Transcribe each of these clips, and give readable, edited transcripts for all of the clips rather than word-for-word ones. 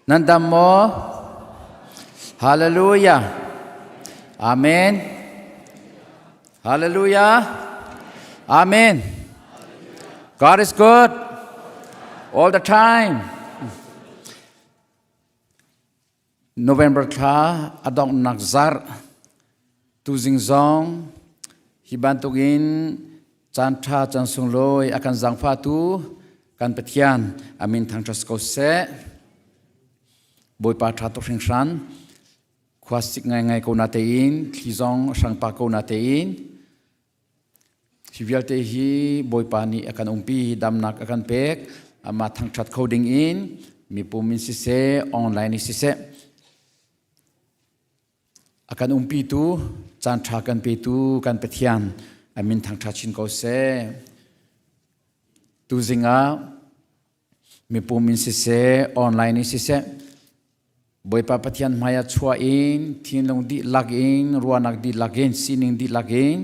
Nandamo. Hallelujah. Amen. Hallelujah. Amen. God is good all the time. November ka adong nakzar tuzing zong hibantugin chanta chansung loi akan zangfa tu kan petian amin thang trasko se boi pa tha to hringsan khwasik ngai ko natein thizong sangpa ko natein hivialte hi boi pa ni akan umpi damnak akan pek ama thang that coding in mi pumin si se online si se akan umpi tu chan tha kan pe tu kan petian amin thang tha chin ko se tu zinga mi pumin si se online si se boi pa patian maya chua in thin long di login ruanak di login sining di login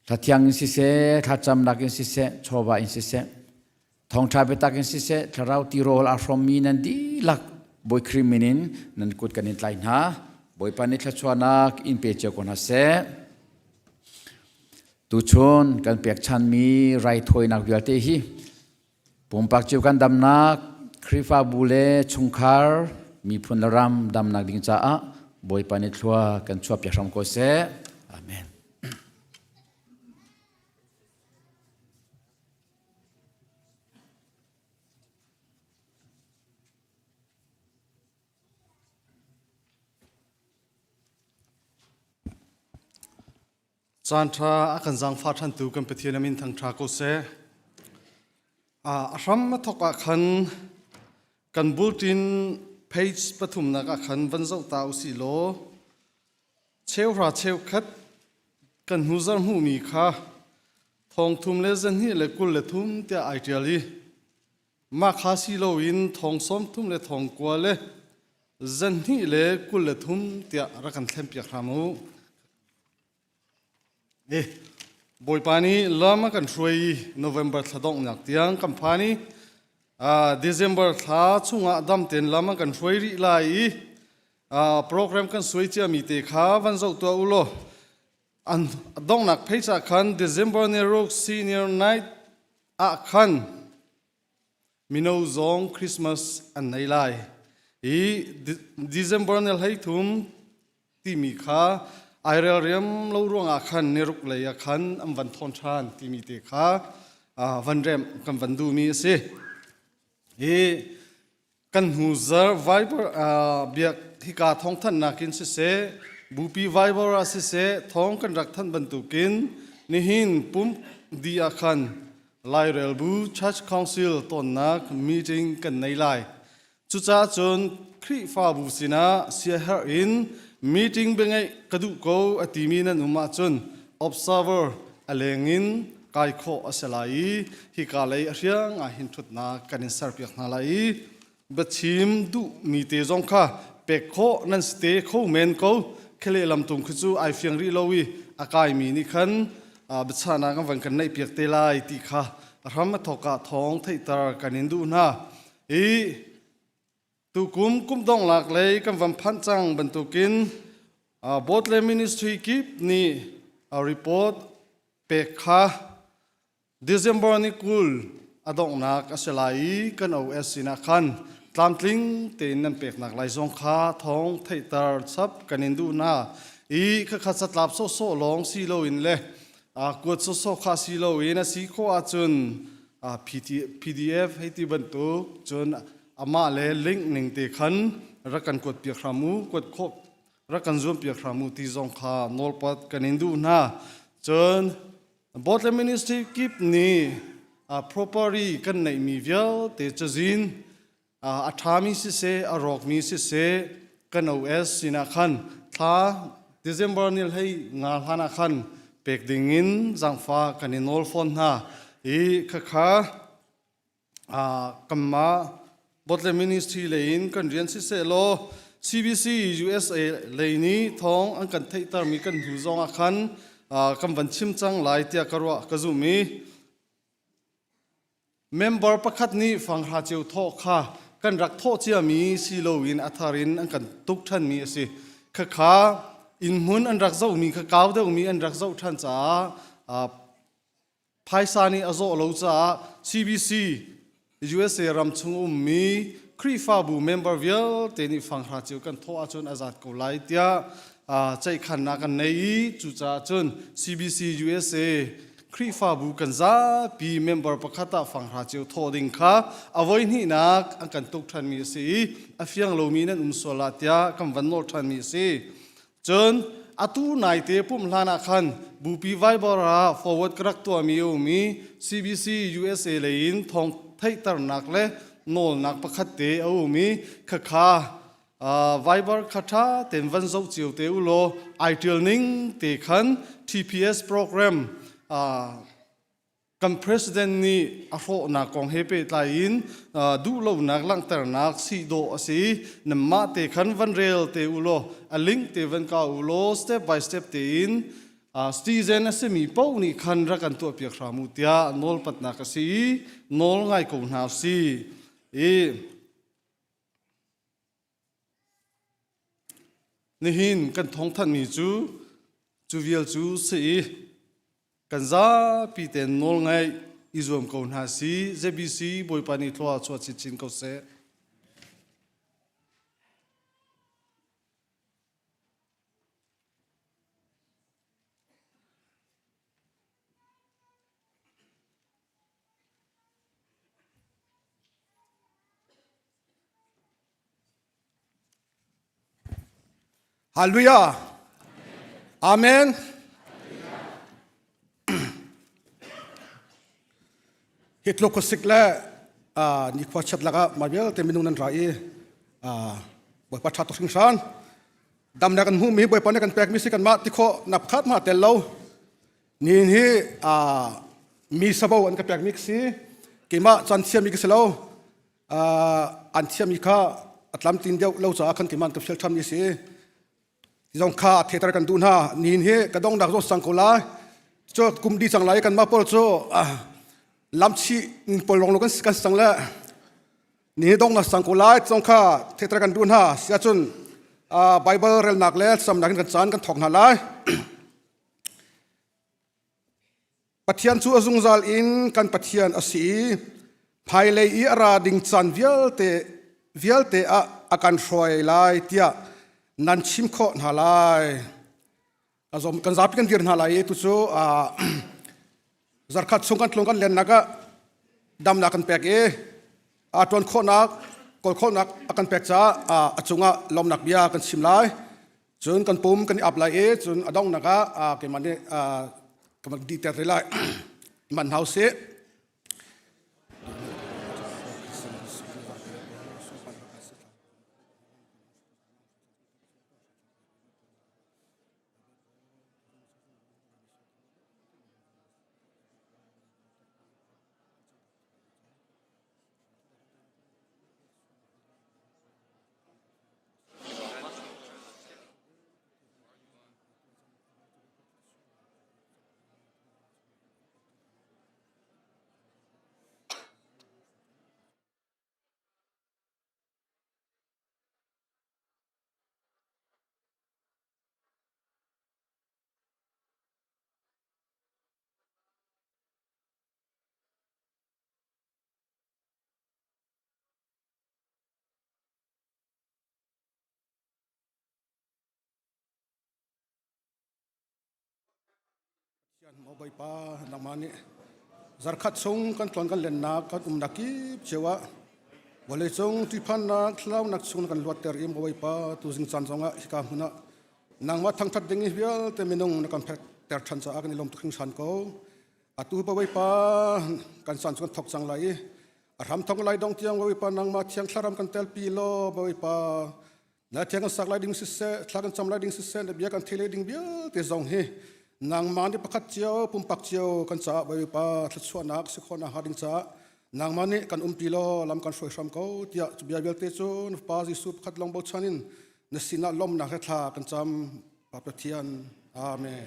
thathiang si se thacham login si se choba in si se thong tha betak in si se tharau ti rol a from min and di lak boi kriminin nan kut kanin tlain ha boi pa ni thlachuanak in pe che kon ha se tu chon kan pek chan mi rai thoi nak vialte hi pumpak chiu kan damnak Krifa bule chungkhar mi phunlaram damnak ding cha a boi pani thua kan chua pya ram ko se amen Chantra akan zang fa than tu kan pethian amin thang tha ko se ram ma thoka khan kan bulletin page pathum na ka khan van zau ta usi lo cheu ra cheu khat kan huzar mu mi kha thong thum le zen hi le kul le thum te ideally ma kha si lo in thong som thum le thong kwa le zen hi le kul le thum te ra kan thlem pia khramu boi pani lama kan shroi November thadong nak tiang kampani December tha chunga dam ten lama kan shroi ri lai program kan soi chia mi te kha van zau to ulo an dong nak phaisa khan December ne rok senior night a khan mino zong Christmas an nei lai December ne lai thum ti mi kha Airarium lo ruang akhan neruk lei akhan am van thon than ti mi te kha van rem kan van du mi se kan huzer viber biak thika thong than nakin se bupi viber se thong kan rak than ban tu kin nihin pum di akhan lai rel bu church council ton nak meeting kan nei lai chu cha chon khri fa bu sina sia her in meeting bengai kadu ko atimi na numa chun observer alengin kai kho asalai hi kalai ariang a hin thut na kanin sarpiak na lai bachim du mi te jong kha pek kho nan ste kho men ko khele lam tum khu ai fiang ri lowi akai mi ni khan bachana ga wang kan nei piak te lai ti kha ram thoka thong thei tar kanin du na tu kum dong lak lei kam vam phan chang ban tu kin botle ministry kip ni report pe kha December ni kul adong nak asalai kan os sina khan tlamtling te nan pek nak lai zong kha thong theitar sap kanin du na kha kha chatlap so long si lo in le kuat so kha si lo in a si kho a chun pdf heti ban tu chun ama le link ning te khan rakan kot pia khramu kot kho rakan zum pia khramu ti zong kha nolpat kanin du na chon botle ministry kip ni property kan nei mi vial te chazin athami se arok mi se kan os sina khan tha December nil hei nga hana khan pek dingin jangfa kanin nol phone na kha kamma botle ministry lein kan rian si se lo CBC USA leini thong an kan theitar mi kan hu zong a khan kam van chim chang lai tia karwa kazumi member pakhat ni fang ha cheu tho kha กันรักโทษเชียมีสิโลวินอัธารินอันกันตุกท่านมีสิข้าขาอินมุนอันรักเจ้ามีข้าก้าวเดียวมีอันรักเจ้าท่านจ้าภายสานีอโซโลจ้า CBC USA รำชงมีครีฟาบูเมมเบอร์เวลเตนิฟังหาจิวกันโทอาจนอาจัดกุไลเตียใจขันนักันในจุจ้าจน CBC USA ครีฟาบูกันจ้าปีเมมเบอร์ประคตาฟังหาจิวโทดิงค่ะเอาไว้นี่นักอันกันตุกทันมีสิอาฟียงโลมีนันสวลาเตียคำวันโนทันมีสิจนอาตูนายเตปุ่มลานาคันบูปีไวบอรา forward กรักตัวมีอยู่มี CBC USA เลยอินทองไทยตระหนักเลยโนลนักประคัตเตเอามีข้าขาไวบอร์คาถาเต็มวันเจ้าเจียวเตอุโลไอเทียลนิงเตคัน TPS program กัน president นี่อาโฟนักกองเฮเปตไลน์ดูโลนักลังตระหนักสีโดสีนำมาเตคันวันเรลเตอุโลอลิงเตวันกาอุโล step by step เตอินสตีเซนเสมีป้านี่คันรักกันตัวเปียกรามุตยาโนลปัตนักสีโนลไงกูนาสีนี่หินกันท้องท่านมีจูเวียลจูสีกันจ้าปีเตนโนลไงอิจวมกูนาสีเจบีซีบอยปานิทัวชวดชินเขาเสฮาเลลูยาอาเมนฮิตโลกสิกและนี่ขวดชัดละก็มาเยอะแต่ไม่นุ่งนันไรบ่อยปัจจัยตกสิงสารดำนักันหูมีบ่อยปันกันแปลกมีสิกันมาที่โคนับคัดมาแต่เรานี่มีสบายอันกันแปลกมีสิกี่มาจันเชียมีกิสเราอันเชียมีข้าอัตลัมตินเดียวเราจะอาคันกี่มันกับเชลทัมนี่สิที่ต้องข้าเทตระกันดูน่านี่เฮกระดองดักโจสังกุลาโจกุมดีสังไลกันมาพอโจลำชีปลงลงกันสังละนี่ดองนักสังกุลาต้องข้าเทตระกันดูน่าเสียจนไบเบิลเรลนักเล่สำนักกันจานกันถกนาลายปะเทียนชูอซุงซาลอินกันปะเทียนอสีภายเลยอีราดิงจันเวียลเตอาการช่วยไล่เตียนันชิมโคนาลายอาจจะกันจับกันดีนาลายตุจูจักรขัดส่งกันลงกันเล่นนักดำนักกันแปกตอนโคนักกอลโคนักกันแปกจ้าจุงลมนักเบียกันชิมไล่จนกันปุ่มกันอับไล่จนอดองนักเกี่ยมันเนี่ยกันดีเตอร์ไล่มันเฮาเซ่mau bay pa namani zarkhat song kan tlon kan len na kan naki chewa wale song tipan na thlaw nak sung kan luat ter im bay pa tu sing chan songa ka huna nang ma thang that ding hial te minung na kan ter than cha kan lom thing san ko atu pa bay pa kan san kan thok chang lai ram thong lai dong tiang bay pa nang ma thiang thlaram kan tel pi lo bay pa na thiang kan sak lai ding se thlang cham lai ding se na bia kan thele ding bia te zong he nang mani pakat cio pumpak cio kan ca bai pa thsuan nak sikhona hading ca nang mani kan umpilo lam kan foi sam ko tia bia bel te chu pa ji su khat long bo chanin na sina lom na kha kan cham pa pathian amen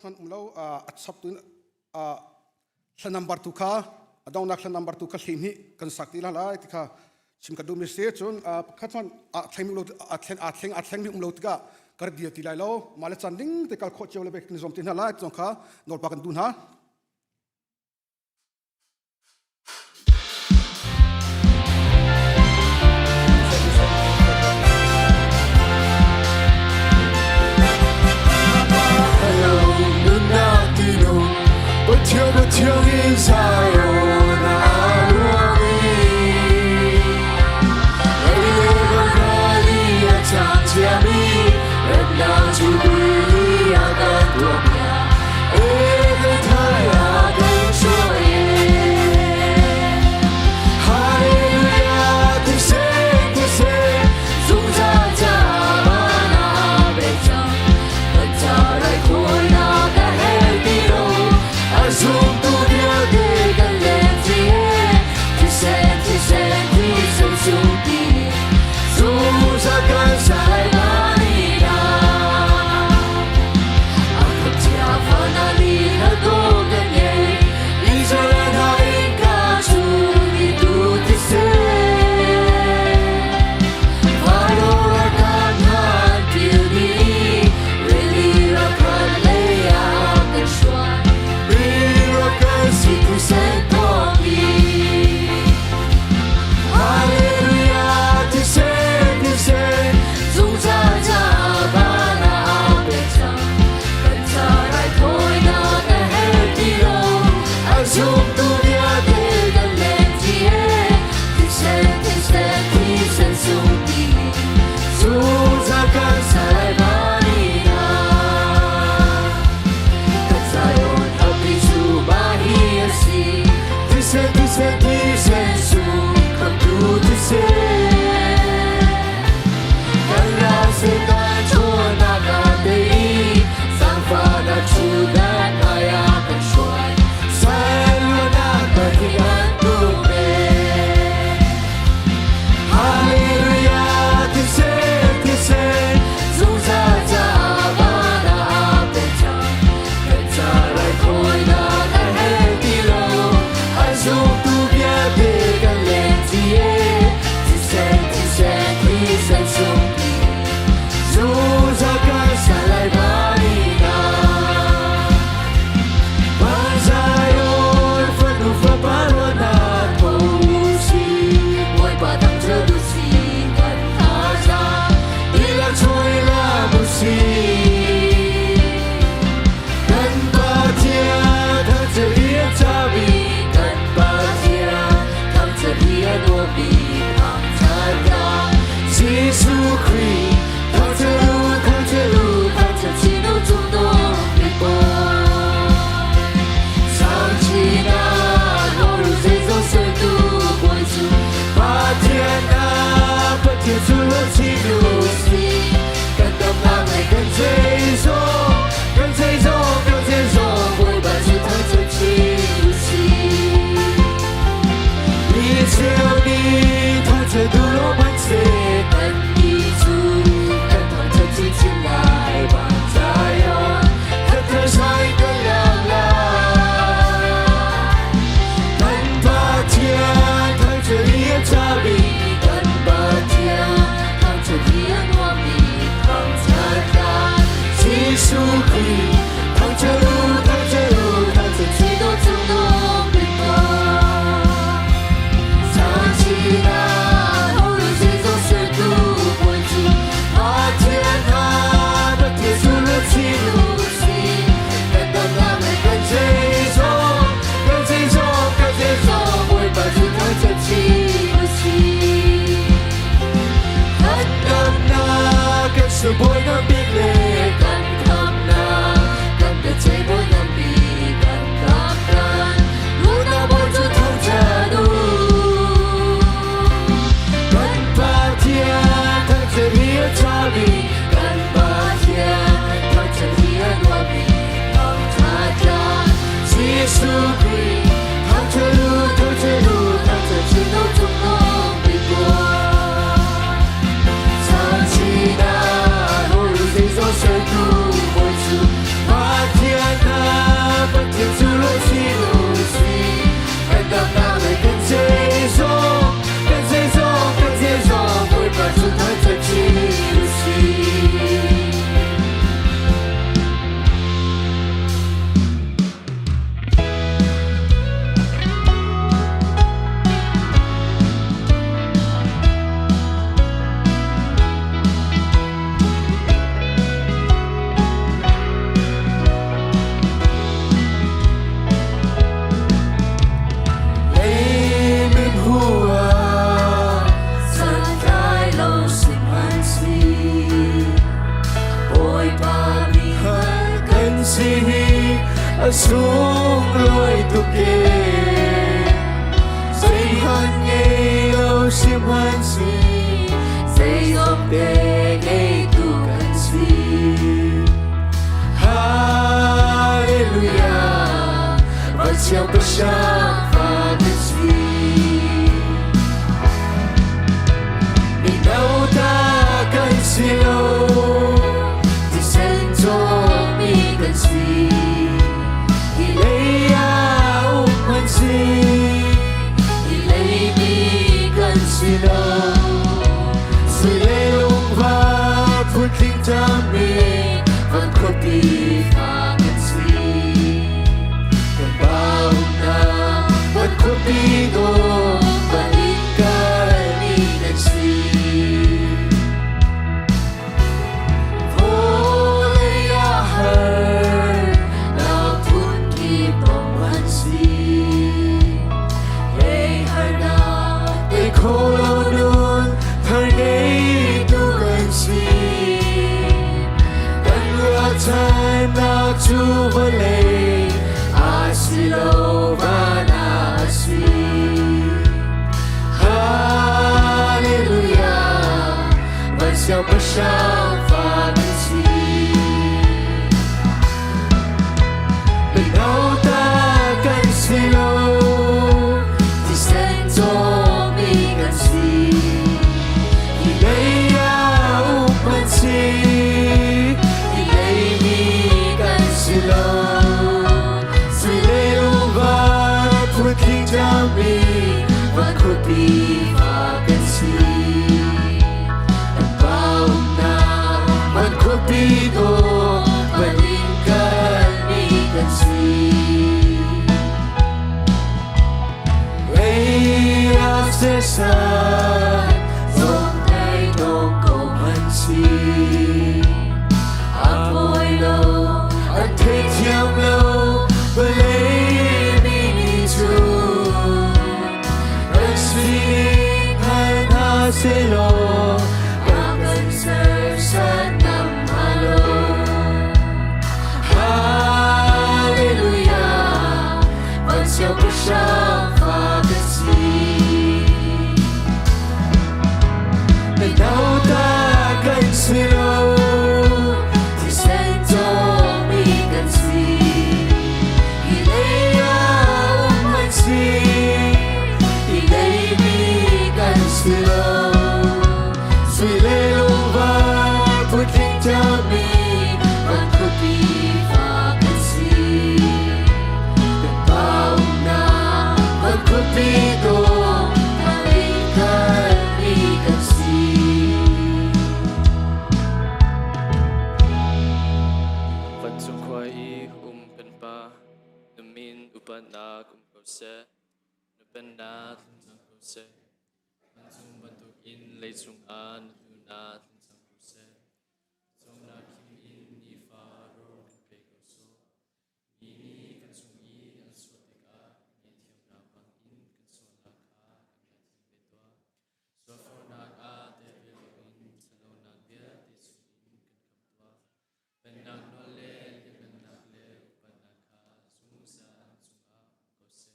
kan umlo at sap tu sa number 2 kha adong nak number 2 ka hlim hi kan sakti la lai ti kha sim ka dum se chun khatwan a thleng mi lo tika kar dia ti lai lo mala chanding te kal kho chewle bek ni zom tin hala chong kha nor pa kan dun ha sung lối tu kê dây hơn ngày lâu xiêm hơn si dây dọc tê ngày tu cần si Hallelujah và chiều bất sáng và cần si mình đâu ta cần si lâu thì sen cho mi cần si thì lấy áo mình si thì lấy mi cần si lâu rồi lấy lung và phút linh ta mi vẫn có đi và cần si cần bao năm vẫn có đi đâu và linh cái mi cần si Chu vơi lệ, asilo và nasi. Hallelujah, vẫn siêu bất sáng và nhân si. Bên đâu ta cần silo, thì sen cho mi cần si. Thì lấy áo mình si. Suy lê lung và phút linh ta mi vẫn có đi và cần si bao năm vẫn có đi đâu và linh cần mi cần si lấy áo sẽ xa dòng tay đâu cầu hân si áp môi lâu anh thấy theo lâu và lấy mình chú anh suy nghĩ hai ta sẽ lo và cần sẽ sát nằm hà lô Hallelujah vẫn siêu bất sáng và cần si bên đâu ta cần suy lo thì sẽ cho suy lê lung và phút linh ta mi vẫn có đi và cần si được bao năm vẫn có đi đâu và linh cần mi cần si vẫn chung khoai y bên ba min upan na cầu se bên na cầu se chung bantuk in lấy chung an tu na chung cầu se chung na kim in ni fa ro pe cầu so ni kan chung i an so te ka ni thiam na bang in kan so na ka kan thi be to so for na a te be in salo na bia te chung in kan kam to ben na no le ben na le upan na ka chung sa chung a cầu se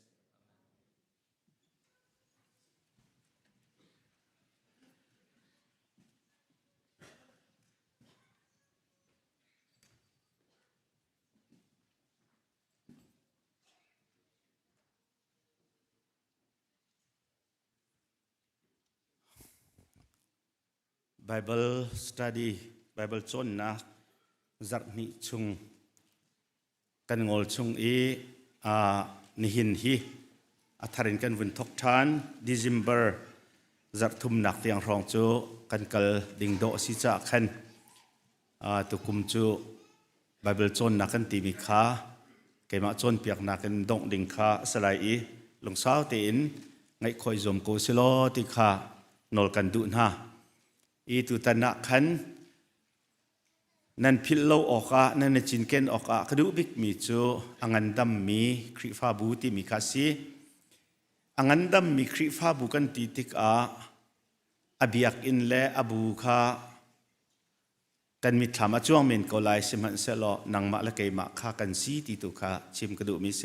Bible study Bible chon na zar ni chung kan ngol chung e nihin hi atharin kan vun thok than December zar thum nak tiang rong chu kan kal ding do si cha khan tu kum chu Bible chon na kan ti mi kha keima chon piak na kan dong ding kha salai e lungsau te in ngai khoi zom ko silo ti kha nol kan du na itu tanah kan nan pillow oka nan cinken oka kedubik mi chu angandam mi krifa buti mi kasi angandam mi krifa bukan titik a abiak in le abu kha กันมิถามช่วงเมนก็ไลสิมันเสลอนังมาละเกมาข้ากันซีติตุค่ะชิมกระดูมิเส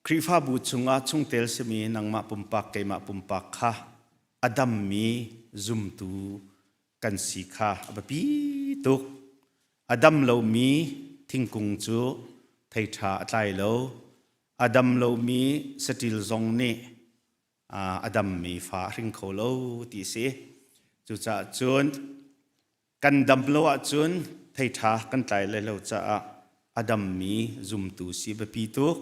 คริฟ้าบูชุงอาชุงเตลสมีนังมาปุ่มปักเกมาปุ่มปักค่ะอดัมมีซุมตูกันสีค่ะอบปีตุกอดัมเรามีทิ้งกุงจูไทยชาไตเราอดัมเรามีสติลซงเนอดัมมีฟ้าริงเขาเราตีเสจุจ่าจวนกันดัมโลอาจวนไทยชากันไตเลยเราจะอดัมมีซุมตูสีบปีตุก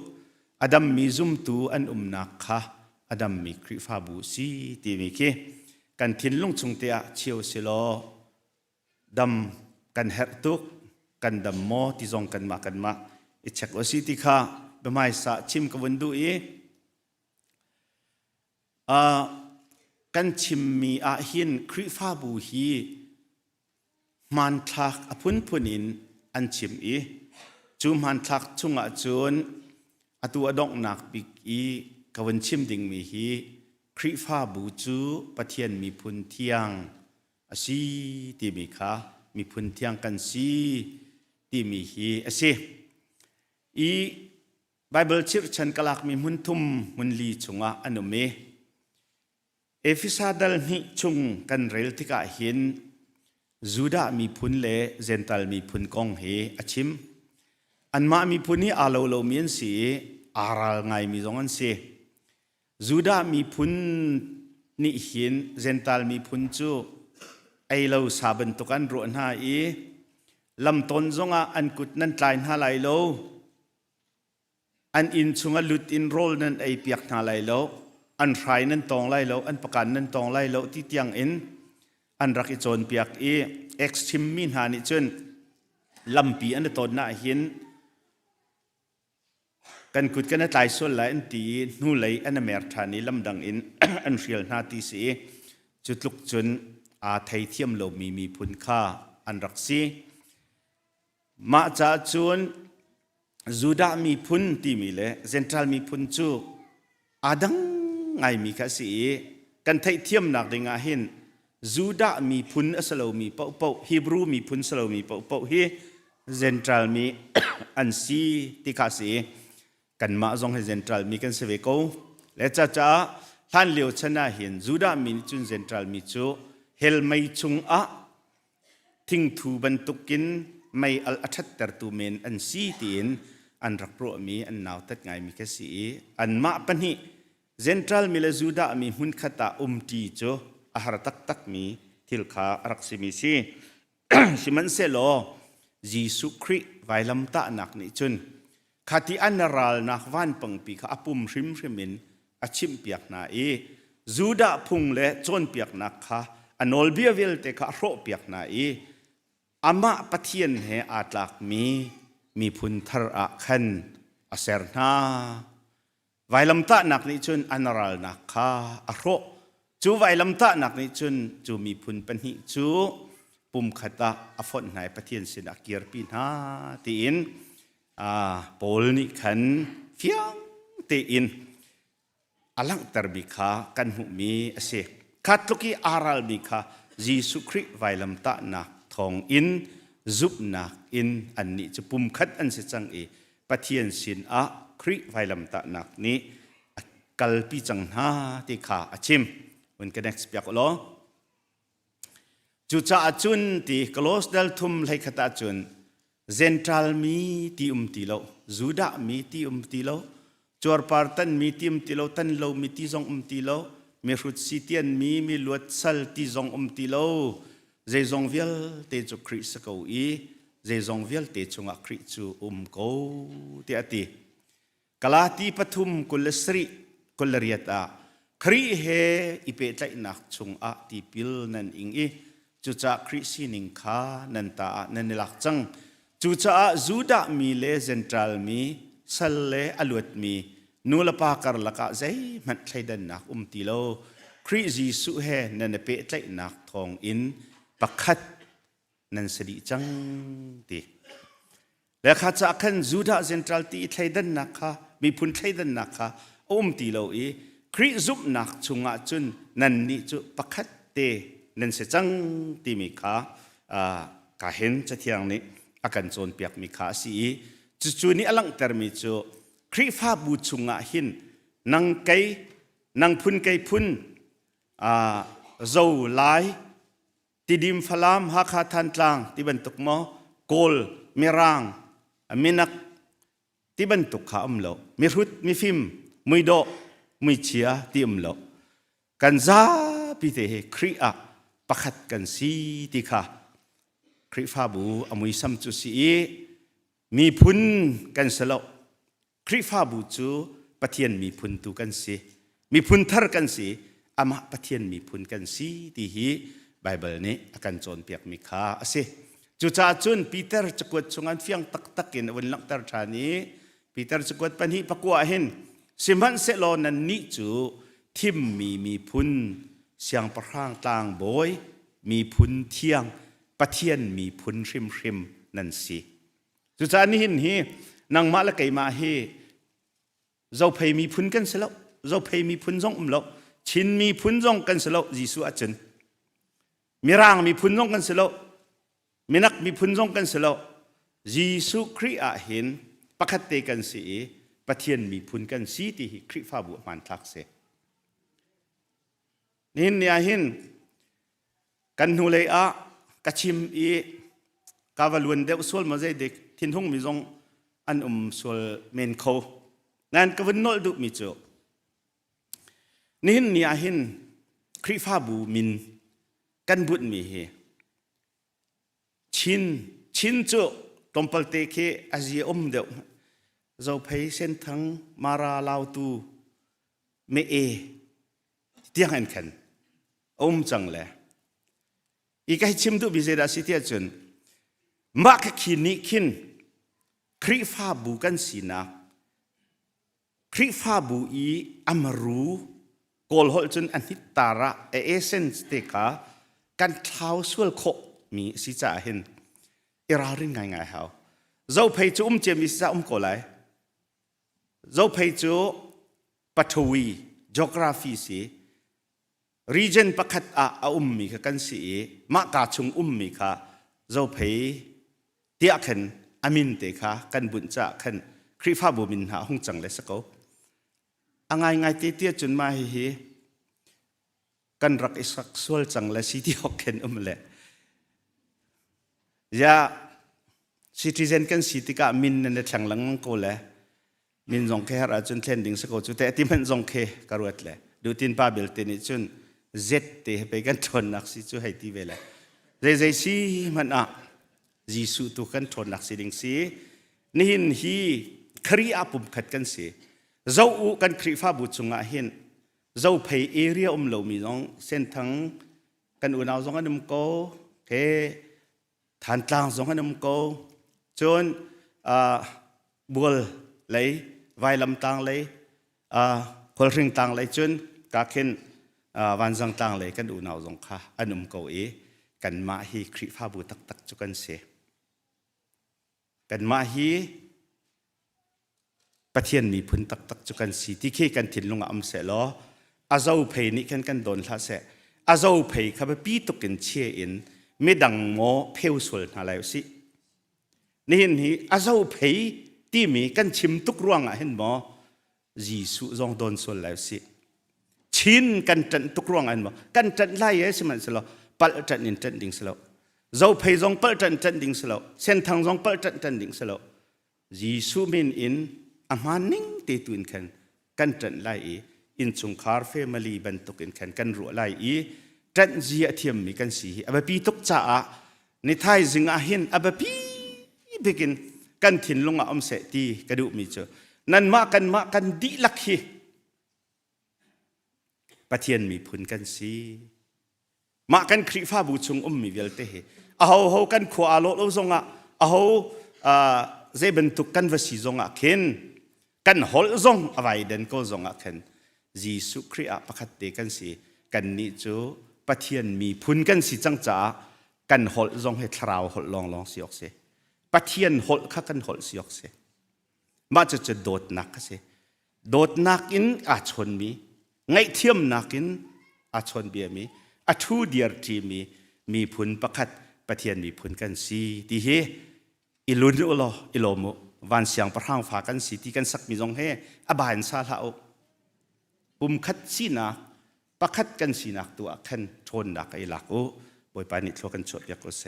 อดัมมีซุมตูอันนักค่ะอดัมมีคริฟ้าบูสีตีมีเคกันทิ้งลงชงเตียเชียวสิโลดัมกันเฮรตุกกันดัมโมที่จงกันมาอิจฉกวสิติค่ะเบไม่สะชิมกวันดูกันชิมมีอาหินคริฟ้าบูฮีมันทักอพุนพุนินอันชิมจูมันทักจุงอาจวนอตัวดอกนักบิกกวันชิมดิ่งมีฮีคริฟ้าบูจูปะเทียนมีพุนเทียงอาชีตีมีค่ะมีพุนเทียงกันซีตีมีฮีอาชีไบเบิลชื่อฉันกลักมีมุนทุมมุนลีชงอันเมเอฟิซาดัลนิชงกันเรลติกาเห็นจูดามีพุนเลเซนตัลมีพุนกองเฮอชิมอันมามีพุนนี้อาโลโลเมียนสีอาราไงมีสองอันเสจูดามีพุนนิเห็นเซนตัลมีพุนจูไอเราสาบันตุกันรัวหน้าลำต้นจงอันกุดนั้นกลายหน้าไหลโลอันอินชงลุดอินโรลนั้นไอเปียกหน้าไหลโลอันไฟนั้นตองไหลโลอันประกันนั้นตองไหลโลที่เตียงอินอันรักอิจนเปียกเอ็กซ์ทิมมินหานิจนลำปีอันต้นหน้าเห็นกันกุดกันตายส่วนไหลอันตีนู่ไหลอันเมรธานีลำดังอิน อันเรียลนาตีสีจุดลุกจนอาไทยเทียมโลมีพุนค่าอันรักซีมาจากจวนจูดามีพุนที่มีเลยเซนทรัลมีพุนจูอาดังไงมีกษีกันไทยเทียมหนักดึงอาหินจูดามีพุนอัสโลมีเป่าฮีบรูมีพุนสโลมีเป่าฮีเซนทรัลมี อันซีติกาสีกันมาจงให้เซนทรัลมีกันเสวโกและจ้าท่านเลียวชนะเห็นจูดามีจุนเซนทรัลมีจูเฮลไม่ชุงทิ้งถูบรรทุกินไม่อัลอัชัดแต่ตูเมนอันซีตีนอันรักโปรมีอันนาวตัดไงมีแค่สีอันมาปันหิเซนทรัลมีเลจูดามีหุ่นขตาตีโจอาหารตักมีทิลขารักสิมีซี สิมันเซโลจีสุคริไวลัมตะนักนิจุนขัดที่อันนรัลนักวันปังปีข้าปุ่มริมินอาชิมเปียกนาจูดาพุงเล่จนเปียกนักข้าอันอลเบียเวลเตข้าโรเปียกนาอามาปะเทียนเฮอาตลักมีพุนทระขันอาเซรนาไวลัมตะนักนิจุนอันนรัลนักข้าอโรจูไวลัมตะนักนิจุนจูมีพุนปัญหิจูปุ่มขตาอฟอนไหนปะเทียนสินักเกียร์ปีนาตีนโปลนิขันเฟียงตีนอลังตรบิคากันหุมีเสกขัดลุกีอารัลบิคาจีสุคริไวลัมตะนักทองอินซุบนักอินอันนี้จะปุ่มขัดอันเสจังปะเทียนสินคริไวลัมตะนักนี้กัลปีจังหาที่ขาอาชิมวันกันเน็กส์เปียกโลจุจ่าจุนที่คลอสเดลทุมไหลขตาจุนเซนทรัลมีที่ตีโลจูดามีที่ตีโลจอร์ปาร์ตันมีที่ตีโลตันโลมีที่ซองตีโลมีรุดซิเตียนมีลวดซัลที่ซองตีโลเจซองเวลเตจูคริสเกาเจซองเวลเตจูงคริจูเกาเตียตีกลาตีปฐุมกุลสรีกุลเรียตาคริเฮอิเปตัยนักจุงตีพิลนันอิงจุจ่าคริสินิงคานันตานันลักจังจุจ่าจูดามีเลเซนทรัลมีสัลเลอลวดมีนูลปาการลักใจมันใช้ดันนักตีโลคริจีสุเฮนันเปตัยนักทองอินปักขัดนันสดิจังตีและข้าจะขันจูดาเซนทรัลตีใช้ดันนักค่ะมีพุนใช้ดันนักค่ะตีโลคริจุบนักจุงจุนนันนี่จุปักขัดเตนันเสจังตีมีขา กาเห็นจะเที่ยงนี้อาการโจนเปียกมีขาสีจู่ๆนี้อลังเตอร์มีจูคริฟ้าบูชุงะหินนังไกนังพุนไกพุนเจ้าลายติดิมฟลามฮักฮัทันตลางที่บรรทุกมอโกลมีรางมีนักที่บรรทุกขาอมโลมีรุดมีฟิมมือโดมือเชียที่อมโลกันซาพิเศษคริอาประคัดกันสีที่ขาคริฟ้าบูอมุยซัมจุสีมีพุนกันสลบคริฟ้าบูจูปะเทียนมีพุนตูกันสีมีพุนทาร์กันสีอามาปะเทียนมีพุนกันสีที่ฮีไบเบิลนี้อาการโจนเปียกมีขาสิจุจ่าจุนปีเตอร์จะกวดชงอันเฟียงตักกินวันลังตาชานีปีเตอร์จะกวดปันฮีปะกัวเห็นสิมันเสลอนันนิจูทิมมีพุนเสียงประหางต่างบอยมีพุนเที่ยงปะเทียนมีพุนริมนั่นสิจุจ่านี้เห็นฮีนางมาละไกมาฮีเราเพยมีพุนกันเสลอเราเพยมีพุนจงลบชินมีพุนจงกันเสลอยิสุอาจารย์มีร่างมีพุนจงกันเสลอมีนักมีพุนจงกันเสลอยิสุคริอาเห็นปะคัตเตกันสีปะเทียนมีพุนกันสีที่คริฟ้าบุมันทักเสนี่เนี่ยเห็นกันหูเลยอะกัชิมอีกาวลวนเดวส่วนมาใจเด็กทิ้งทุ่งมีจงอันส่วนเมนเขานั่นก็วันโนลดุมิโจนี่เนี่ยเห็นคริฟ้าบุมินกันบุญมีเฮชินโจตอมเปลเตเคอาเจียเดียวเราไปเส้นทางมาราลาวตูเมเอเตียงอันขันจังเลยอีกให้ชิมดูบิเซดาสิเทียจนมักขินิขินคริฟ้าบุกันสีนักคริฟ้าบุอีอมรูโกลหอลจนอันทิตาระเอเซนสเตกากันเท้าสวลโคมีสิจ่าเห็นเราเรื่องง่ายๆเขาเราไปจูเจมิสาโกไลเราไปจูปัทวี geography สิ region ประคัดมีกันสิมากาชงมีค่ะเราไปเตียขันอามินเตค่ะกันบุญจ่าขันคริฟ้าบุมินหาห้องจังเลยสักเขาง่ายเตี้ยจนมาเฮกันรักอิสักส่วนจังเลยสิที่หกเห็นเลยยาซิติเซนกันสิติกามินนั่นช่างหลังก็เลยมินจงเคหะจนเทนดิ้งสักจุดแต่ที่มันจงเคกรวดเลยดูตินปาเบลเตนิจนเจ็ดเตะไปกันทนนักสิจุให้ที่เวลาใจสิมันยิสุตุกันทนนักสิดิ้งสินี่หินฮีครีอาปุ่มขัดกันสิเจ้าอูกันคริฟ้าบุตรสงอาเห็นเจ้าไปเอเรียเหลามีน้องเส้นทางกันอุณาวสงอันมโกเทฐานกลางสงอันมโกจนบัวเลยไวลำต่างเลยคนริงต่างเลยจนกาเข็นวันจังต่างเลยกันอุณาวสงค่ะอันมโกกันมาฮีคริฟ้าบุตรตักจุกันเสกันมาฮีปะเทียนมีพุนตักจุกันสีที่ขี้กันถิ่นลงอัมเสลออาเจ้าเพยนี่กันโดนท่าเสอาเจ้าเพยข้าพปีตุกันเชียอินไม่ดังโมเพลสวลอะไรสินี่เห็นฮีอาเจ้าเพยที่มีกันชิมทุกร่วงเห็นโมยิสุจงโดนสวลแล้วสิชินกันจันทุกร่วงเห็นโมกันจันไล่สิมันเสลอปัลจันอินจันดิ่งเสลอเจ้าเพยจงปัลจันดิ่งเสลอเส้นทางจงปัลจันดิ่งเสลอยิสุมินอินอามานิ่งตีตุนกันจันไล่อินสุงคาร์เฟมิลีบันตุกินกันรัวไล่จันจีอาเทียมมีกันสีอับปีตุกจ่าในไทยจึงอาหินอับปีเบกินกันถิ่นลงอมเสตีกระดูมีเจอนั่นมากันดีลักฮีปะเทียนมีพุนกันสีมากันคริฟ้าบูชงมีเวลเตะเอากันขวาโลโลซงเอาเจบันตุกันวสีซงเข็นกันหอลซงอะไรเดินก็ซงเข็นยิสุคริอาประคัตเตกันสีกันนิจูปะเทียนมีพุนกันสีจังจ้ากันหอลซงให้ทราวหอลลองสิออกเสปะเทียนหอลข้ากันหอลสิออกเสมาจะโดดนักเสโดดนักอินอาชนมีไงเทียมนักอินอาชนเบียมีอาทูเดียร์ทีมีพุนประคัตป ประเทียนมีผลกันสีดีเฮอิลุนอุลออิโลมุวันเสียงประหังฝากันสีที่กันสักมีจงเฮอบานซาลาโอปุ่มคัดสีนักประคัดกันสีนักตัวขันชนดักไอหลักโอ้บอยปานิทวกันชดยักษ์เส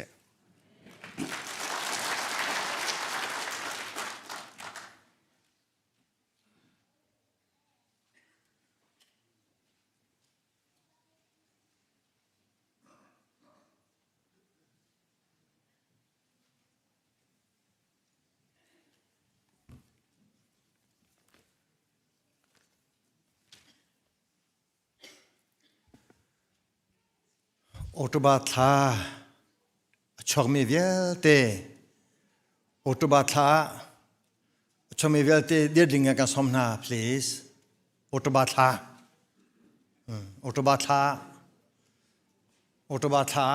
Autobatla chogmi velte Autobatla chogmi velte dirdinga kan somna please Autobatla Autobatla Autobatla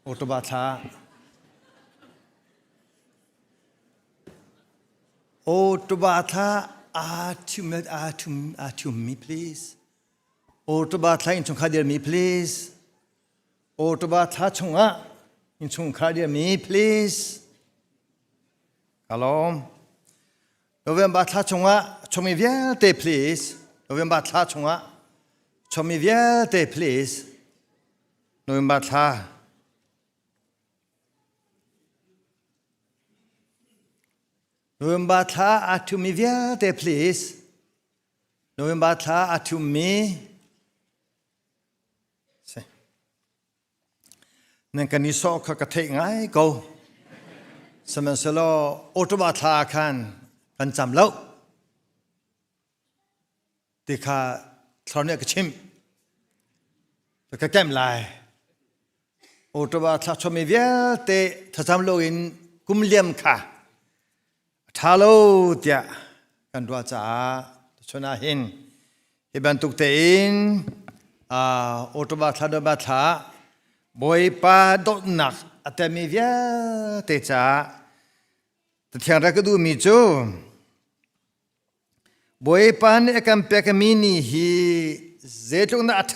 Autobatla Autobatla to me please Autobatla in chung khadir me please Autobatla chunga in chung khadir me please Hello November tla chunga chomi viate please November tla chunga chomi viate please November tla November tla to me viate please November tla to meนั่นกันนี่สอกเขากระเทงไงกูสมัยสโลออโตบาทาคันกันจำแล้วที่ข้าตอนนี้ก็ชิมแล้วก็แก้มลายออโตบาทาชมีเวียเตถ้าจำโลอินกุมเลียมค่ะท้าโลเดียกันตัวจ้าชนะเห็นที่บรรทุกเตอินออโตบาทาโดบาทาบอยปาดนักแต่มีเวียเตจ้าแต่ที่เราก็ดูมีจูบอยปานเอกัมเปกมินีฮีเจตุนอัฐ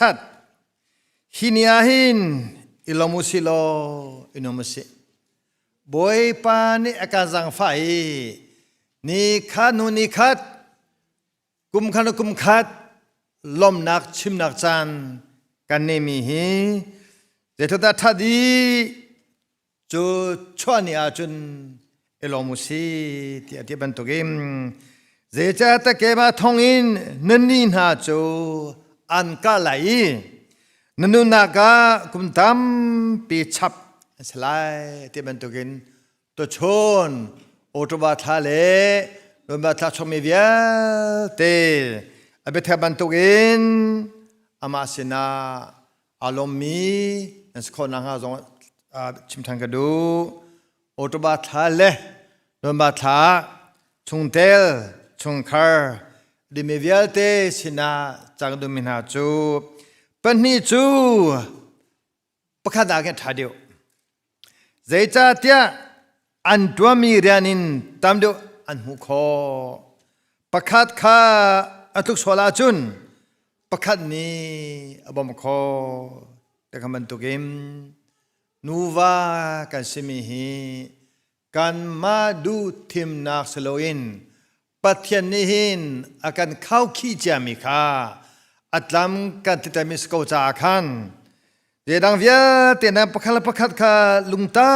ฮินีอาหินอิลมุสิโลอินมุสิบอยปานเอกัจังไฟนิคันุนิคัดกุมขันกุมขัดลมนักชิมนักจันกันเนมีฮีเจตุตาทัดีจูชวนีอาจุนเอลมุสีที่บรรทุกอิมเจจาตะเกมาทองอินนันนินหาจูอันกาไลนันนุนากาคุมตัมปีชับสลายที่บรรทุกอินตัวชนโอตุบาทาเลโดนบาทาชมีเวียเตอเบทบรรทุกอินอามาสินาอารมณ์มีนั่นสคนนังหาจงชิมทางกระดูโอตุบาทาเลโดนบาทาชุงเตลชุงคาร์ดิเมเวียเตสินาจากดูมินาจูปนิจูประคาดากันทัดเดียวใจจ่าเตียอันตัวมีเรียนินตามเดียวอันหุคอประคาดข้าอัตุกโซลาจุนประคาดนี้อบมคอแต่คำบรรทุกิมนูวากันสิมีฮีกันมาดูทีมนักสโลอินปัทยันนิหินอาการเข้าขี้จามิคาอัตลามกันติดมิสโกจาคันเดี๋ยวดังเวียเตนับประคัดประคัดคาลุงตา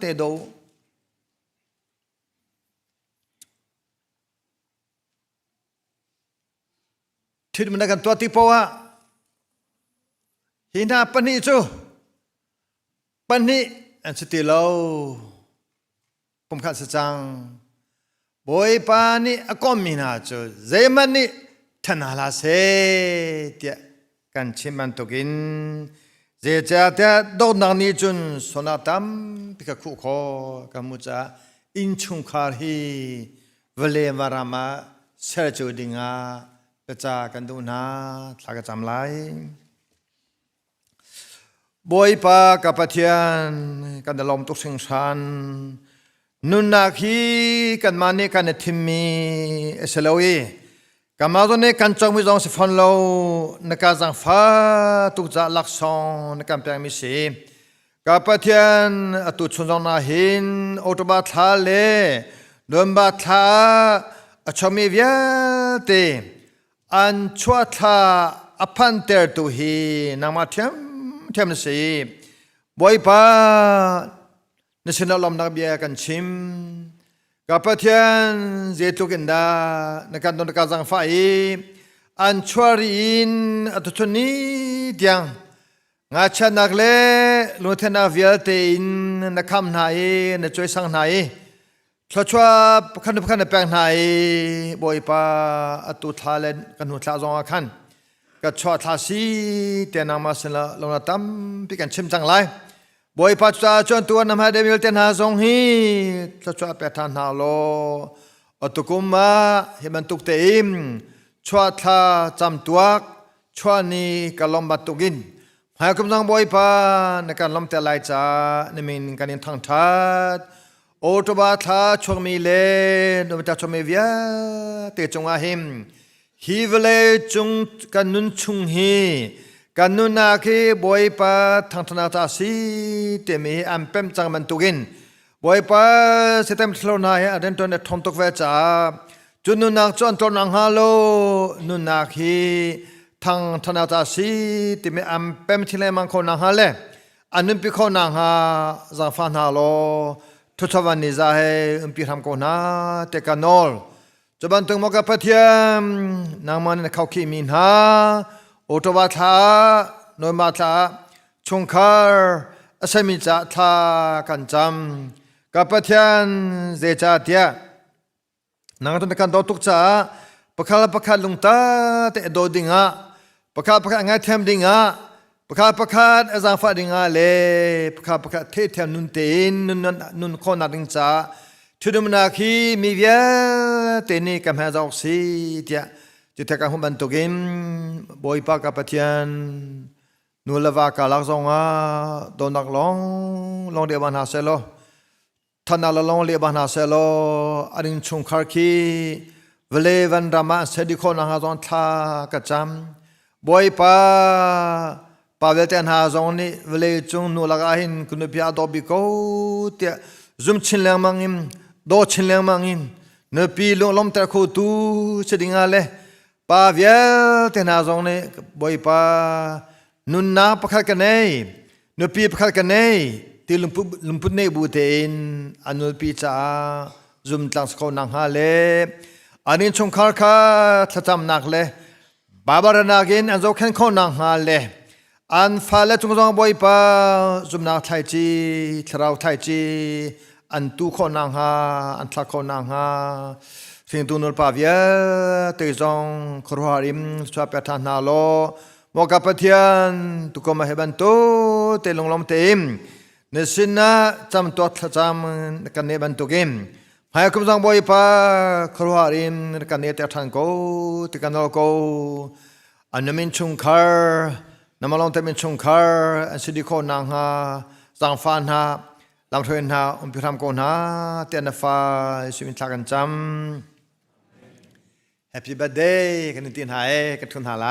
เตโดที่มันกันตัวที่ปัวหินาปนิจูปนิอันสติโลผมขัดสังบอยปานิอากอมินาจูเจมันนิธนาลาเซเตียกันชิมันตุกินเจจาเตดอกนังนิจุนสนาตัมพิกคุโคกัมุจาอินชุงคารีเวเลวารามาเซจูดิงากระจากันดูนาทากระจำไลบอยปากับปะเทียนกันดลมตุกสิงชันนุนนาคีกันมาเนกันทิมมีเอสโลอีก กามาตัวนี้กันจงมิจงสิฟันโลนกาจังฟ้าตุกจะลักซองนกาเปียงมิสีกาปะเทียนตุชุนจงนาหินอตบาทาเลเดิมบาทาชมีเวียเตอันชัวทาอพันเตอร์ตุฮีนามาเทียมสีบอยปานสินาลมนักเบียกันชิมกับประเทศเจตุกินดาในการดนการสังไฟอันชวรินอัตุชนีเดียงงาชนักเล่ลุเทนาเวียเตอินนักคำไหนในช่วยสังไหนชัวขันแปลงไหนบอยปาอัตุทาเลนกันหุทลาจงอาคันกับชัวทาสีเตนามาสละลงนาตัมพิกันชิมจังไรบอยปัจจัยจนตัวนำให้เดมิลเตนหาทรงฮีจะช่วยเปิดทางหาโลอตุกุมมาเห็นมันตุกเติมช่วยท่าจำตัวช่วยนี้กัลลมบัตุกินหากำลังบอยปาในการลมเตลัยจ้าในมินการยินทางทัดโอตบาทาชวมีเลนอุตชวมีเวียเตจงอาหิมฮีเวเลจงกันนุนชุงฮีกันนุนาคีบอยปาทางธนาตาสีเตมีอันเป็นจังมันตุกินบอยปาเสต็มสโลนายอันเดนตัวเนี่ยทอมตกเวจ้าจุนนุนักจนตัวนังฮาโลนุนาคีทางธนาตาสีเตมีอันเป็นที่เลมันคนนังฮาเลอันนุนพิคนนังฮาจังฟันฮาโลทุกวันนี้จะให้อุปถัมภ์คนนาเตกันนอลจะบันทึกมกปะเทียมนางมันเขาขีมินฮาโอตบาทานอยมาทาชงคาร์อาศัยมิจาทากันจำกับปะเทียนเจจาเตียนางตุนกันดอตุกจ้าปะคาลุงตาเตะโดดิงะปะคาง่ายเทมดิงะปะคาอาจารย์ฟาดิงะเลปะคาเทเทมนุนเตนนุนคนนัดิงจ้าทุดมนาคีมีเวียเตนี่กำแพงจอกสีเตียจุดที่การหุ่นบรรทุกินบอยปากกับเทียนนูเลวากาลักซงอาโดนักลองเดียบันหาเซโลท่านลองเดียบันหาเซโลอรินชุงคาร์คีเวเลวันรามาเซดิโคนังฮาซอนทากระจำบอยปาเวลเตนหาซอนนี่เวเลจุงนูลากาหินคุณพิอาดอบิโกเตียซุมชินเลงมังอิมโดชินเลงมังอินเนปีลมตะโคตูเสดิงาเลปาเวียเตนาจงเนบอยปานุนนาปะคัลกันเนนปีปะคัลกันเนที่ลุมพุเนบูเตนอนุปีจ้าซุมตังสโคนังฮาเลอันนี้ชงคาร์คาทัจำนักเลบาบารนากินอันโจเคนโคนังฮาเลอันฟาเลจงจงบอยปาซุมนาไทจีทราวไทจีอันตูโคนังฮาอันทลาโคนังฮาสิ่งตุนลปาเวียเตจงครัวริมสวาเปทานาโลมกับปะเทียนตุกมาเฮบันโตเตลงลมเต็มเนสินะจำตัวจำกันเนบันตุกิมหายคุมจังบอยปาครัวริมกันเนเตทันโกติกันโลโกอันนมินชุงคาร์นมาลองเตมินชุงคาร์อันสิดิโคนังฮาสังฟานฮาลำทวนฮาพิธามโกนาเตียนฟ้าสุมินทากันจำHappy birthday กันตีนหายกันทุนหาไล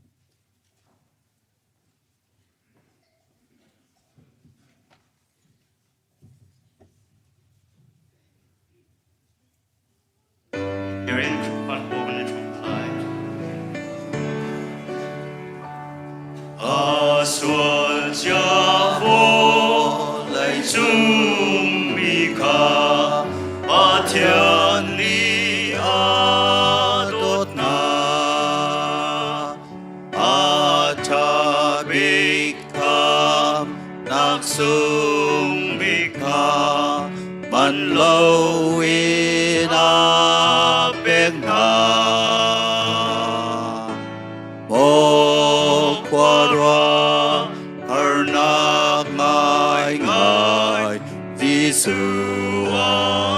Kamnak จ sa amatsu balwa ะ balwa อามาสุบัลวา Balwa อินาเป็กนาโบควารวา Arnak mai ngai Di su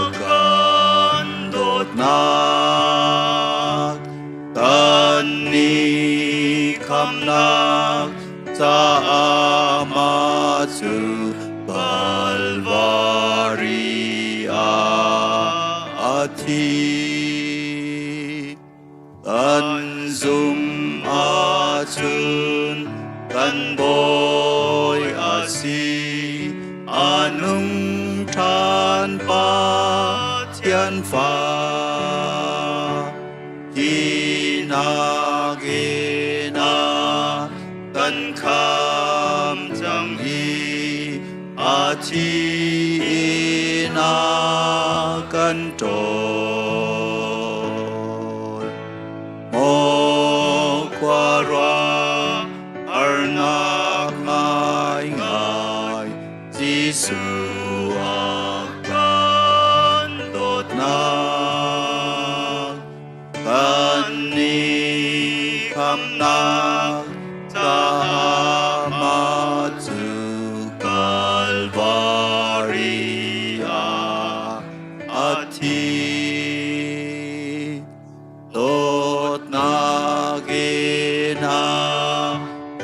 akan dot nak Tani kamnak Sa amatsu balwa Balwa thi kan zum a chun kan boy a si anung than pa thiên pha thi na ge na kan kham chẳng y a thi na kan trôi mo qua ra arnak ngai ngai Giêsu akan đốt na kan ni kham na ta ma tu Calvary a thi đốt na ge na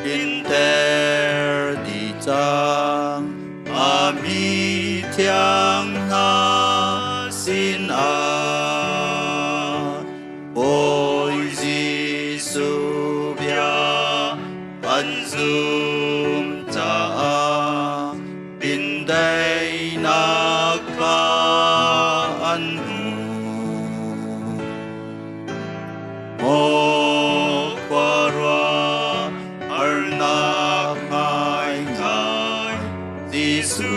in ter đi chang a mi thiang na xin a ôi Giêsu bia an zum cha bin đây na ka an mo qua ra arnak ngai ngai Giêsu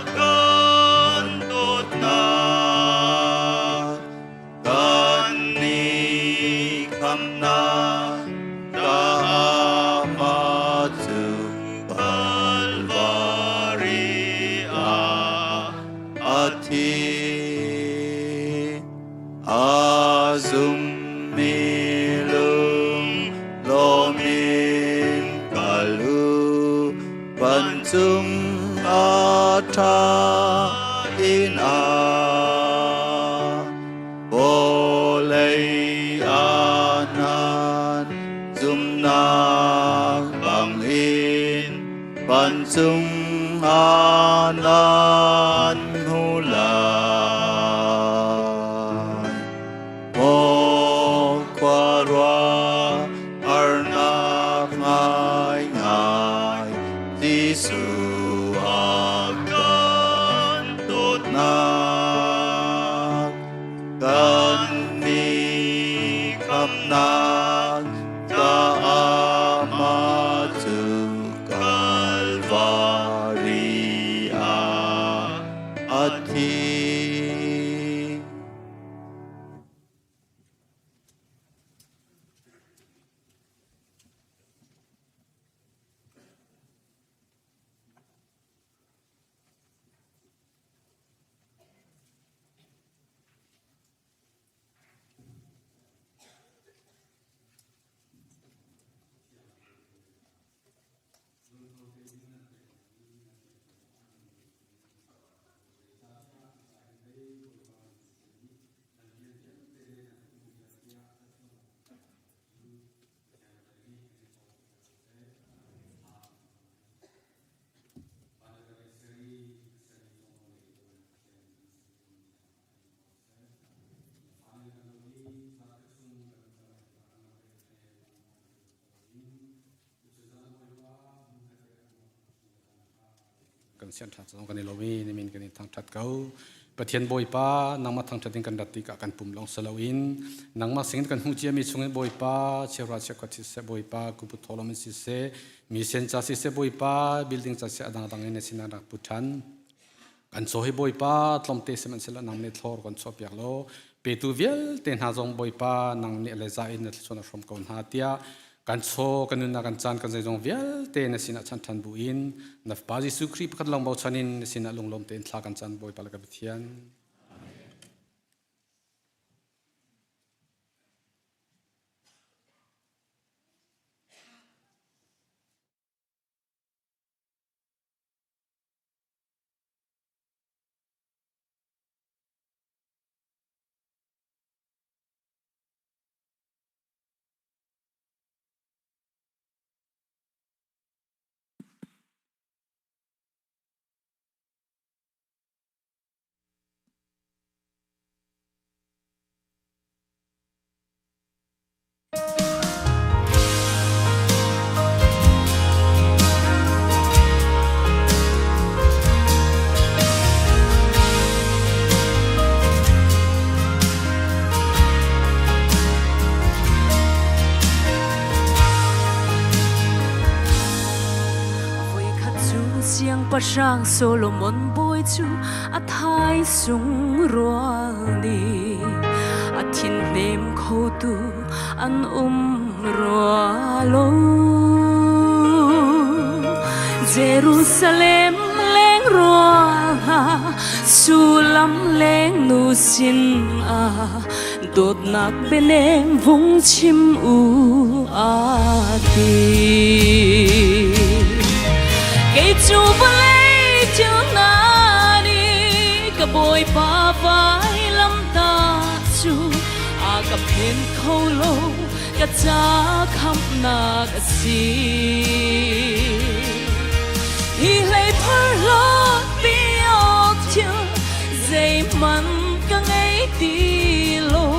akan đốt na kan ni kham na ta ma tu Calvary a thi azum milum lomin kalu pantum ata in a bolei anan zum na bang in pantum anan hulai mo qua ra arnak ngai ngai Giêsu akan đốt na kan ni kham na ta ma tu Calvary a thi kan sian that song kan lomi ni min kan thang that kau pathian boi pa nang ma thang thating kan dati ka kan pum long salawin nang ma sing kan hu chia mi chung boi pa chera che ka chi se boi pa ku pu tholom si se mi sen cha si se boi pa building cha se adang dang ne sina rak puthan kan so hi boi pa tlom te se man sela nang ne thlor kan so piak lo pe tu vial ten ha jong boi pa nang ne le za in na chona from kon ha tia kan so kan na kan chan kan jong vial te na sina chan than bu in na pa Jesu Christ pakhat long bau chanin sina lunglom te thla kan chan boi pa la ka bithian pasang Solomon boy chu a thai sung roani a thin nem kho tu an roalo Jerusalem leng roa sulam leng nu sin a đột nát bên em vung chim u ti cây chu bay chiều na đi cả bồi pa vai lâm ta chu a cả phen khâu lô cả cha khăm na cả si hi lấy phơi lót biok chiều dây mặn cả ngày đi lô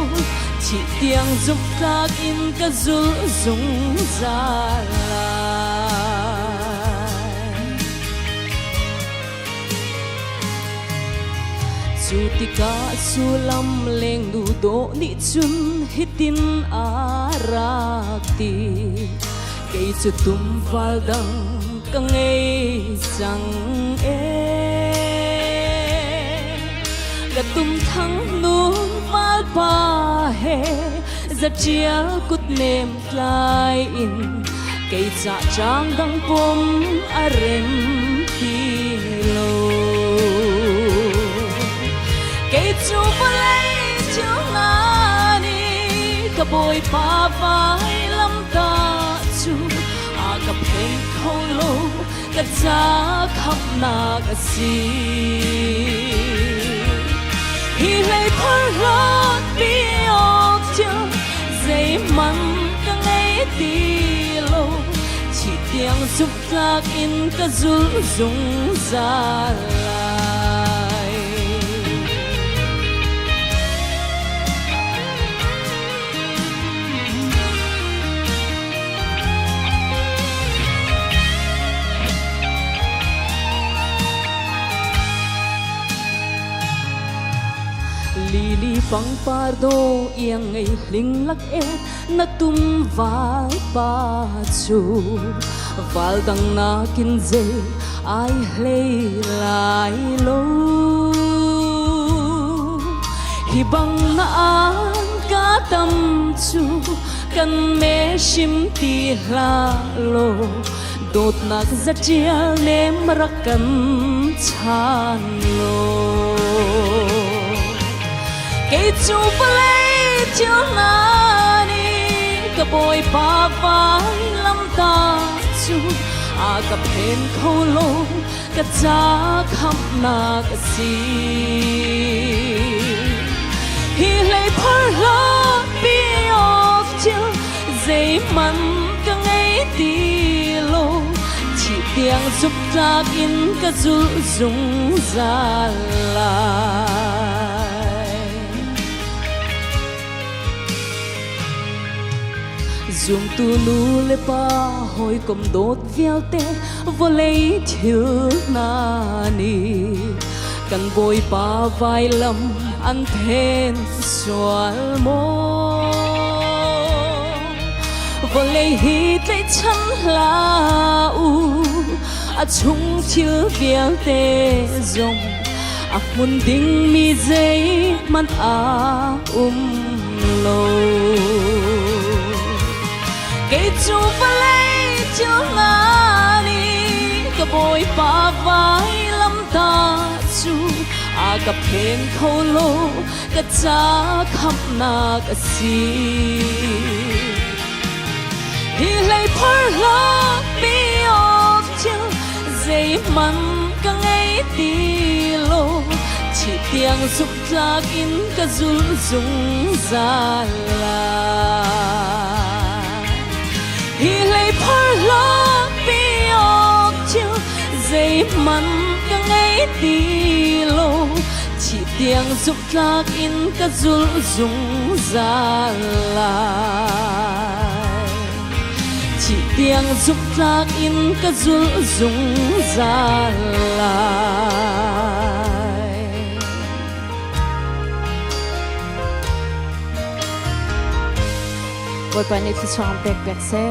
chỉ tiếng giúp ta in cả dul dung ra lại dù ti cả su lam leng du do ni chun hitin arakti cây chu tum val dang ka ngei sang là tum thăng nun mal pa he za chia kut nem lai in cây cha chang dang pom arem ti lo cây chu balai chiu na ni ka boy pa vai lam ta chu a ka pen khâu lo ka cha khap na ka si hi lấy phơi lót biok chiều dây mặn cả ngày đi lô chỉ tiếng giúp ta in cả dul dung ra lại lili pang pardo yang ngay ling lak na tum val pa chu val dang na kin ze ai hlei lai lo hi bang na an ka tam chu kan me shim ti hla lo dot nak za chial nem rakan chan lo cây chu balai chiều na ni ka boy pa vai lam ta chu a ka pen khâu lo ka cha kham na ka si hi lấy phơi lo biok chiều dây mặn cả ngày đi lo chỉ tiếng giúp ta in ka dul dung ra lại dùng tu nu le pa hoi kom dot vial te vo lấy thiu na ni kan boy pa vai lam an then soal mo vo lấy hi te chan la u a chung thiu vial te zong a mun ding mi zai man a lo cây chu balai chiều na ni ka boy pa vai lam ta chu a ka pen khâu lo ka cha khap na ka si hi lấy phơi lo biok chiều dây mặn cả ngày đi lo chỉ tiếng giúp ta in ka dul dung ra lại hi lấy phơi lót biok chiều dây mặn cả ngày đi lô chỉ tiếng giúp ta in cả dul dung ra lại chỉ tiếng giúp ta in cả dul dung ra lại Boy pa ni chong pek pek se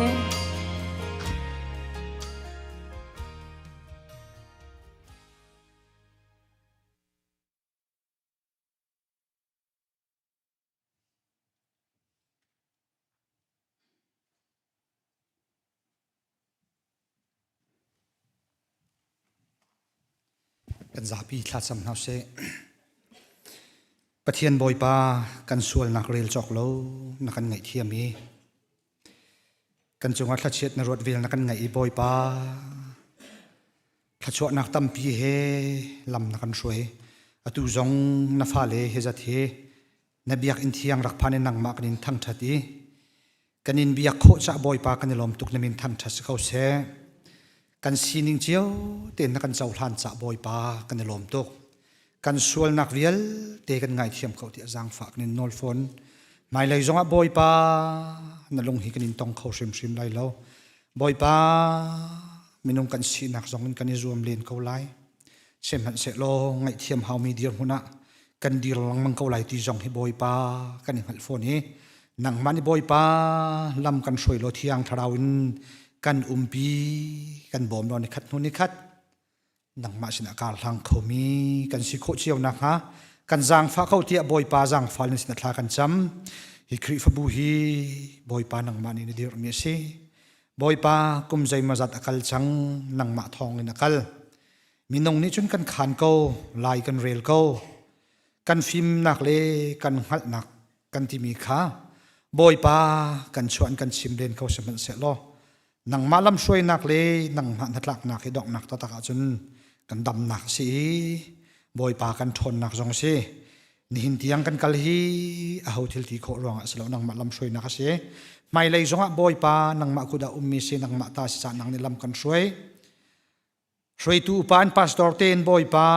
กันซาปีทัดสำนักเสปะเทียนบอยปากันส่วนนักเรียลจอกโลนักกันไงเทียมีกันจงวัดทัดเช็ดนรถเวลนักกันไงบอยปาทัดชวนักตั้มปีเฮลำนักกันช่วยอตุจงนัฟาเลเฮจัดเฮนบียกอินเทียงรักพานินังมากนินทั้งทัดีกันอินบียกโคจะบอยปากันลมตุกนมินทั้งทัดเขาเสกันซีนิงเจียวเต้นนักกันเจ้าหลานจะบอยปากันลมตุกกันส่วนนักเวียลเตะกันไงเทียมเขาที่จางฝากนินนอลฟอนไม่เลยจงอ่ะบอยปานลงหิกันนินตองเขาชิมไล่แล้วบอยปามินงกันสีนักจงกันนิรวมเลียนเขาไล่เช่นหันเสโลไงเทียมเฮามีเดียร์หุนะกันดีลังมังเขาไล่ที่จงให้บอยปากันนิหัลฟอนี้นังมันบอยปาลำกันช่วยโลที่ยังทาราวินกันปีกันบอมนอนในคัดนู่นในคัดนังมาสินาการทางเขามีกันสิโคเชียวนักฮะกันจางฟ้าเขาเทียบอยปาจางฟ้าลินสินาทากันจำฮิคริฟบูฮีบอยปานังมานี่เดียร์เมียซีบอยปากุมใจมาจัดอักลจังนังมาทองในนักลมีนงนี้จนกันขานเขาลายกันเรลเขากันฟิล์มนักเลกันหัดนักกันที่มีขาบอยปากันชวนกันชิมเด่นเขาสมันเสร็จล้อนังมาลำช่วยนักเลยนังหันหลักนักให้ดอกนักตะตะจนกันดำนักสิบอยปากันทนนักจงสินี่หินเตียงกันกัลฮีอาหูทิลที่โครองสลาวนังมาลำช่วยนักสิไม่เลยจงอ่ะบอยปานังมาคุดามีสินังมาตาสิสานังนี่ลำกันช่วยตูปานพาสตอร์เตนบอยปา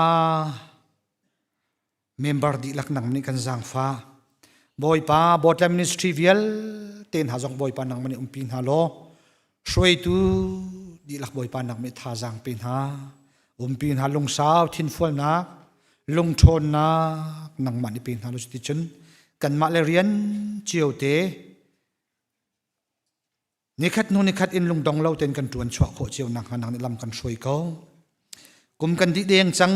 เมมเบอร์ดีลักนังนี่กันจางฟ้าบอยปาบอทมินิสทรีเวลเตนหาจงบอยปานังมันปีนฮาโลช่วยตูดีลักบอยปานักไม่ท่าจางเป็นหาปีนหาลงสาวทิ้นฟัวนักลงชนนักนังมันนี่เป็นหาลุสติชนกันมาเลเรียนเจียวเตนิคัดนูนิคัดอินลงดองเล่าเต้นกันจวนชั่วโคเจียวนักนังนี่ลำกันช่วยเขากุมกันดิเดียงจัง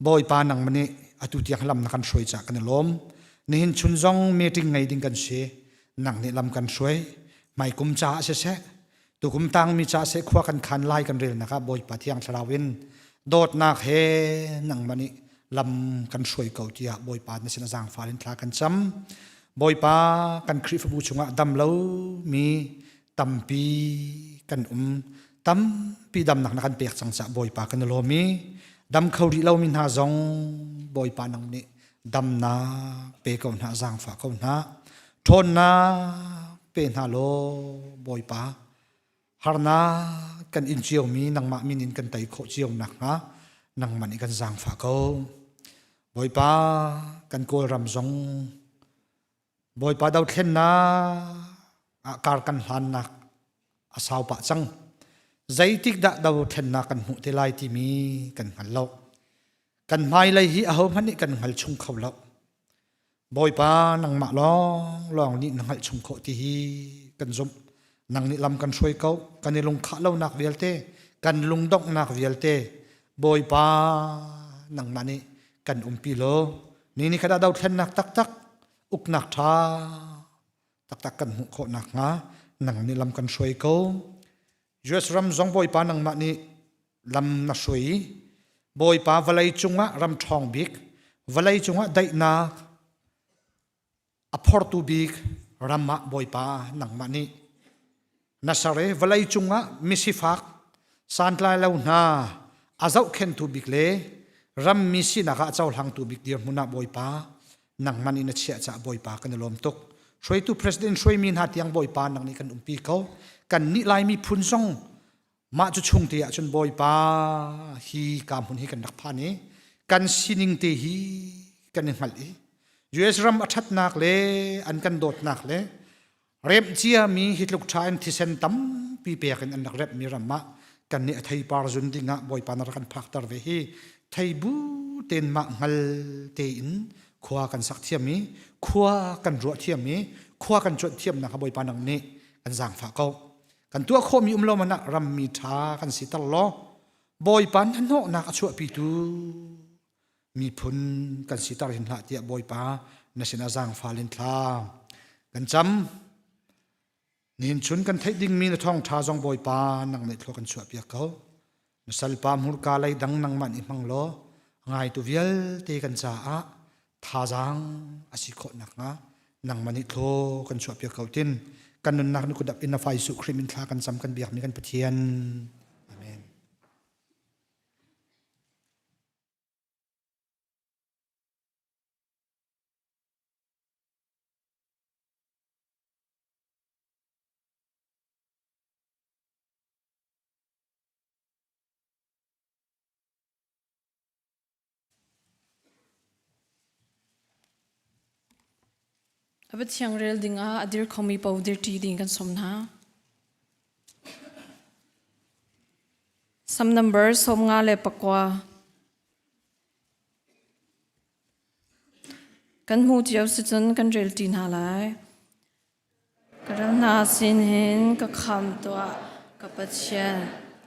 บอยปานังมันนี่อตุเตียงลำนักกันช่วยจากกันล้มนี่เห็นชุนจงเมติงไงดิ้งกันเชนังนี่ลำกันช่วยไม่กุมจ่าเสะตุกุมตังมีจ่าเสะขวากันขันไล่กันเรียนนะครับบอยปะเทียงชลาวินโดดนักเฮนังมันนี่ลำกันช่วยเก่าเจียบอยปะในสินจางฟ้าลินทลากันจำบอยปะกันคริฟบูชงะดำเล่ามีตัมปีกันตัมปีดำนักนักกันเปียกสังสะบอยปะกันโลมีดำเขาดิเล่ามินหาจงบอยปะนังนี่ดำนาเปก่าหน้าจางฟ้าก่าหน้าทนนาเป็นฮัลโหลบอยปาฮาร์นากันอินเจียวมีนังมามินินกันไตโคเจียวนักนะนังมันกันจางฝาเขาบอยปากันโกลรำซงบอยปาดาวเทนนาอาการกันหันนักอาสาวปะจังใจติกดาวเทนนากันหุเทลายที่มีกันหันเล่ากันไม่เลยฮีเอามันนี่กันหันชงเขาเล่าบอยปานังมาลองนี่นังให้ชงโคที่กันจมนังนี่ลำกันช่วยเขากันนี่ลงข้าเล่านักเวียลเตกันลงดอกนักเวียลเตบอยปานังมานี่กันปีโลนี่ขณะดาวเทนนักตักอุกนักท่าตักกันหุโคนักงานังนี่ลำกันช่วยเขายูเอสรำจงบอยปานังมานี่ลำนักช่วยบอยปาวลัยจุงะรำทองบิกวลัยจุงะได้นักอพอร์ตูบิกรัมมาบอยปานังมานีนัสเรวลัยจุงะมิสิฟักสันทลายเลวนาอาเจ้าเข็นตูบิกเลรัมมิสินักเจ้าหลังตูบิกเดียร์มุนาบอยปานังมานีนัชเชะจะบอยปากันลมตกช่วยตูประธานช่วยมีนาที่ยังบอยปานังนี้กันปีเขากันนิลายมีพุนซงมาจุชงเตียจนบอยปาฮีกามพุนฮีกันนักพานี้กันสินิงเตฮีกันยังหัลอียูเอสรัมอัดนักเลยอันกันโดดนักเลยเร็บเจียมีฮิตลุกชายที่เซนตัมปีเปียกันอันนักเร็บมีรัมมะกันเนี่ยไทยปาร์จุนดิงะบอยปานรักันพักตร์เวฮีไทยบูเต็นมะงัลเตินขวากันสักเทียมมีขวากันรัวเทียมมีขวากันจดเทียมนะครับบอยปานังนี้กันจางฝากเขากันตัวโคมีลมันนักรัมมีท้ากันสิตลล้อบอยปานนั่นโนนักช่วยปีตูมีพุนกันสิตารินหะเตียบอยปาในสินาจางฟาลินทากันจำนินชุนกันไทยดิ่งมีในท้องท้าจงบอยปานังในทลกันช่วยเปียกเขา salpa mur kalai dang nang man imang lo ngai tu vial te kan cha a thajang asikho nak nga nang mani tho kan chu pia kautin kan nun nak nu kudap in na fai su krimin thla kan sam kan biak mi kan pathian amen Abat siang rel dinga adir khomi powder ti ding kan somna. Some numbers som nga le pakwa. Kan mu tiaw si chun kan rel tin halai. Karal na sin hin ka kham toa ka pathian.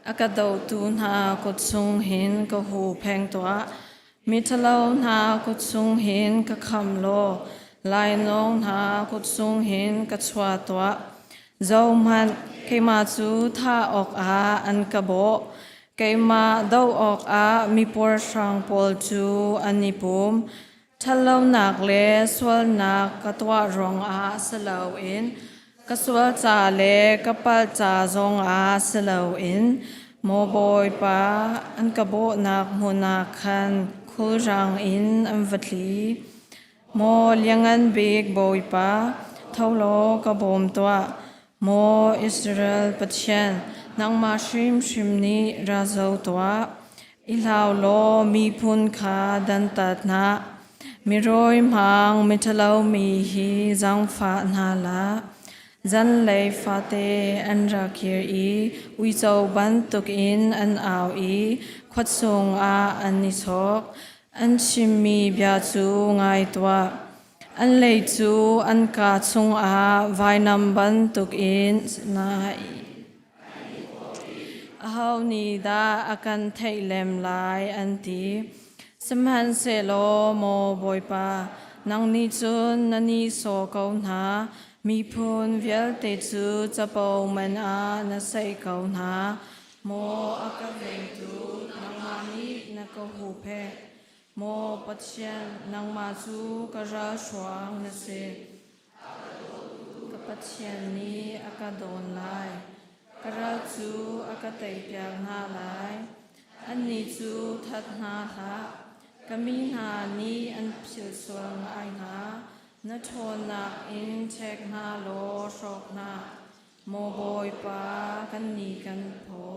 Aka daw tu na ko chung hin ka hu pheng toa. Mitalaw na ko chung hin ka kham lo. Lai nong na kut sung hin ka chua toa zau man keima chu tha ok a an ka bo keima dau ok a mi por sang pol chu anipum thalau nak le swal nak ka twa rong a salau in ka swal cha le ka pal cha zong a salau in mo boy pa an ka bo nak huna khan khul rang in am vatli mo liangan big boy pa thaulo ka bom toa mo Israel pathian nang ma shrim ni razau toa ilau lo mi phun kha dan tat na mi roi mang mi thalau mi hi zang fa na la zan lei fa te an ra khir i ui chau ban tuk in an au i khwat sung a an ni chok an chimmi bia chu ngai toa an lei chu an ka chung a vai nam ban tuk in na ahau ni da akan thei lem lai an ti samhan se lo mo boy pa nang ni chun nani so ko na mi phun vial te chu chapau man a na sei ko na mo akaveng tu nang ma ni na ko hu phe mo pathian nang ma chu ka ra swang na se ka pathian ni akadon lai ka ra chu akatei piang na lai an ni chu that na ha kami na ni an phil swang ai na na thon na in check na lo shok na mo boy pa kan ni kan pho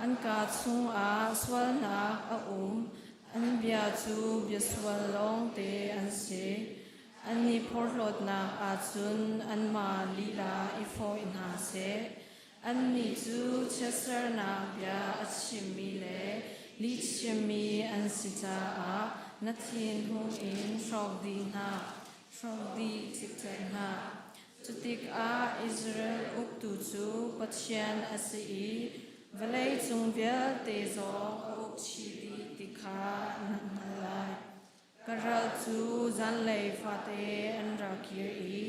an ka chung a swal na a an bia chu bia swal long te an se an ni phorlot na a chun an ma li la I fo in ha se an ni chu chesar na bia a chimmi le li chimmi an si cha a na thin hu in shok di na shok di chik chak na chutik a Israel uk tu chu pathian a si I valai chung bia te zo uk chi di tikha nalai karal chu zan lei fa te an ra khir I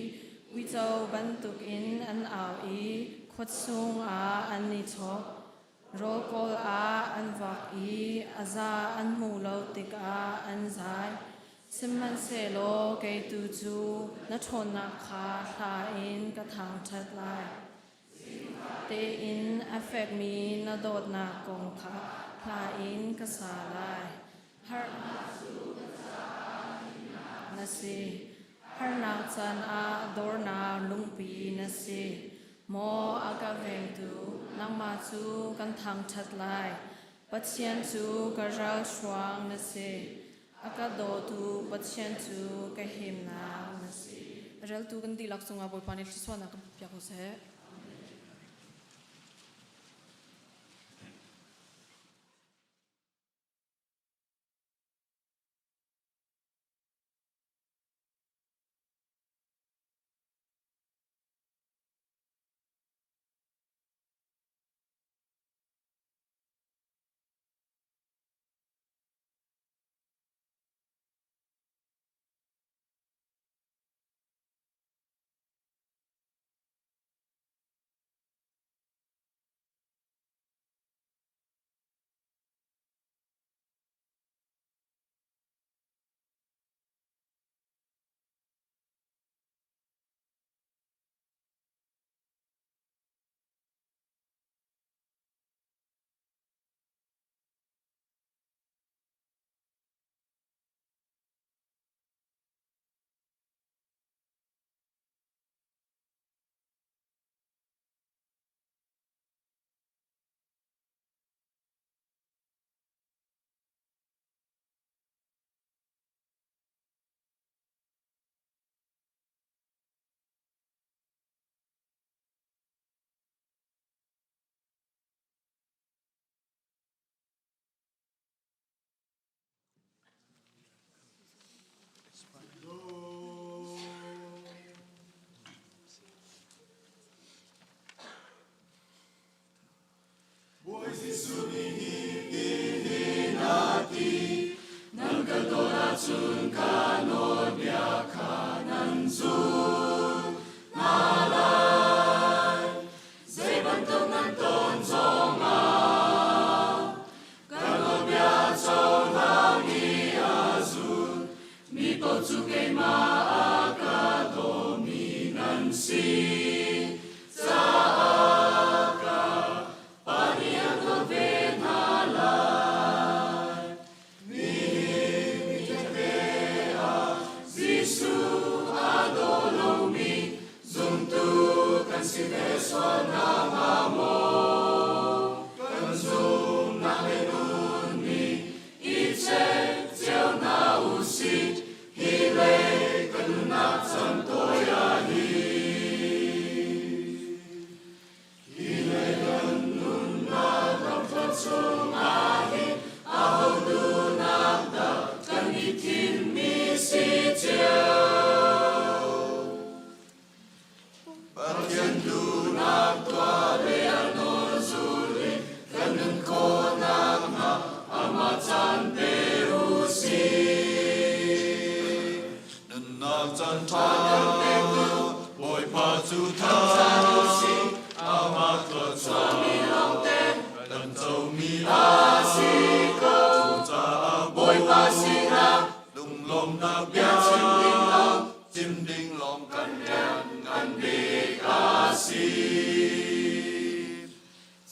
ui chau ban tuk in an au I khwat sung a an ni chok rol kol a an vak I aza an mu lo tik a an zai simman se lo ke tu chu na thon na kha tha in ka thang that lai te in affect me na dot na kong kha tha in ka sa lai har na se har na chan a dor na lungpi na se mo aga veng tu nang ma chu kan thang that lai pathian chu ka ral swang na se aka do tu pathian chu ka him na se ral tu kan dilak sunga boy panel swana ka pya ko se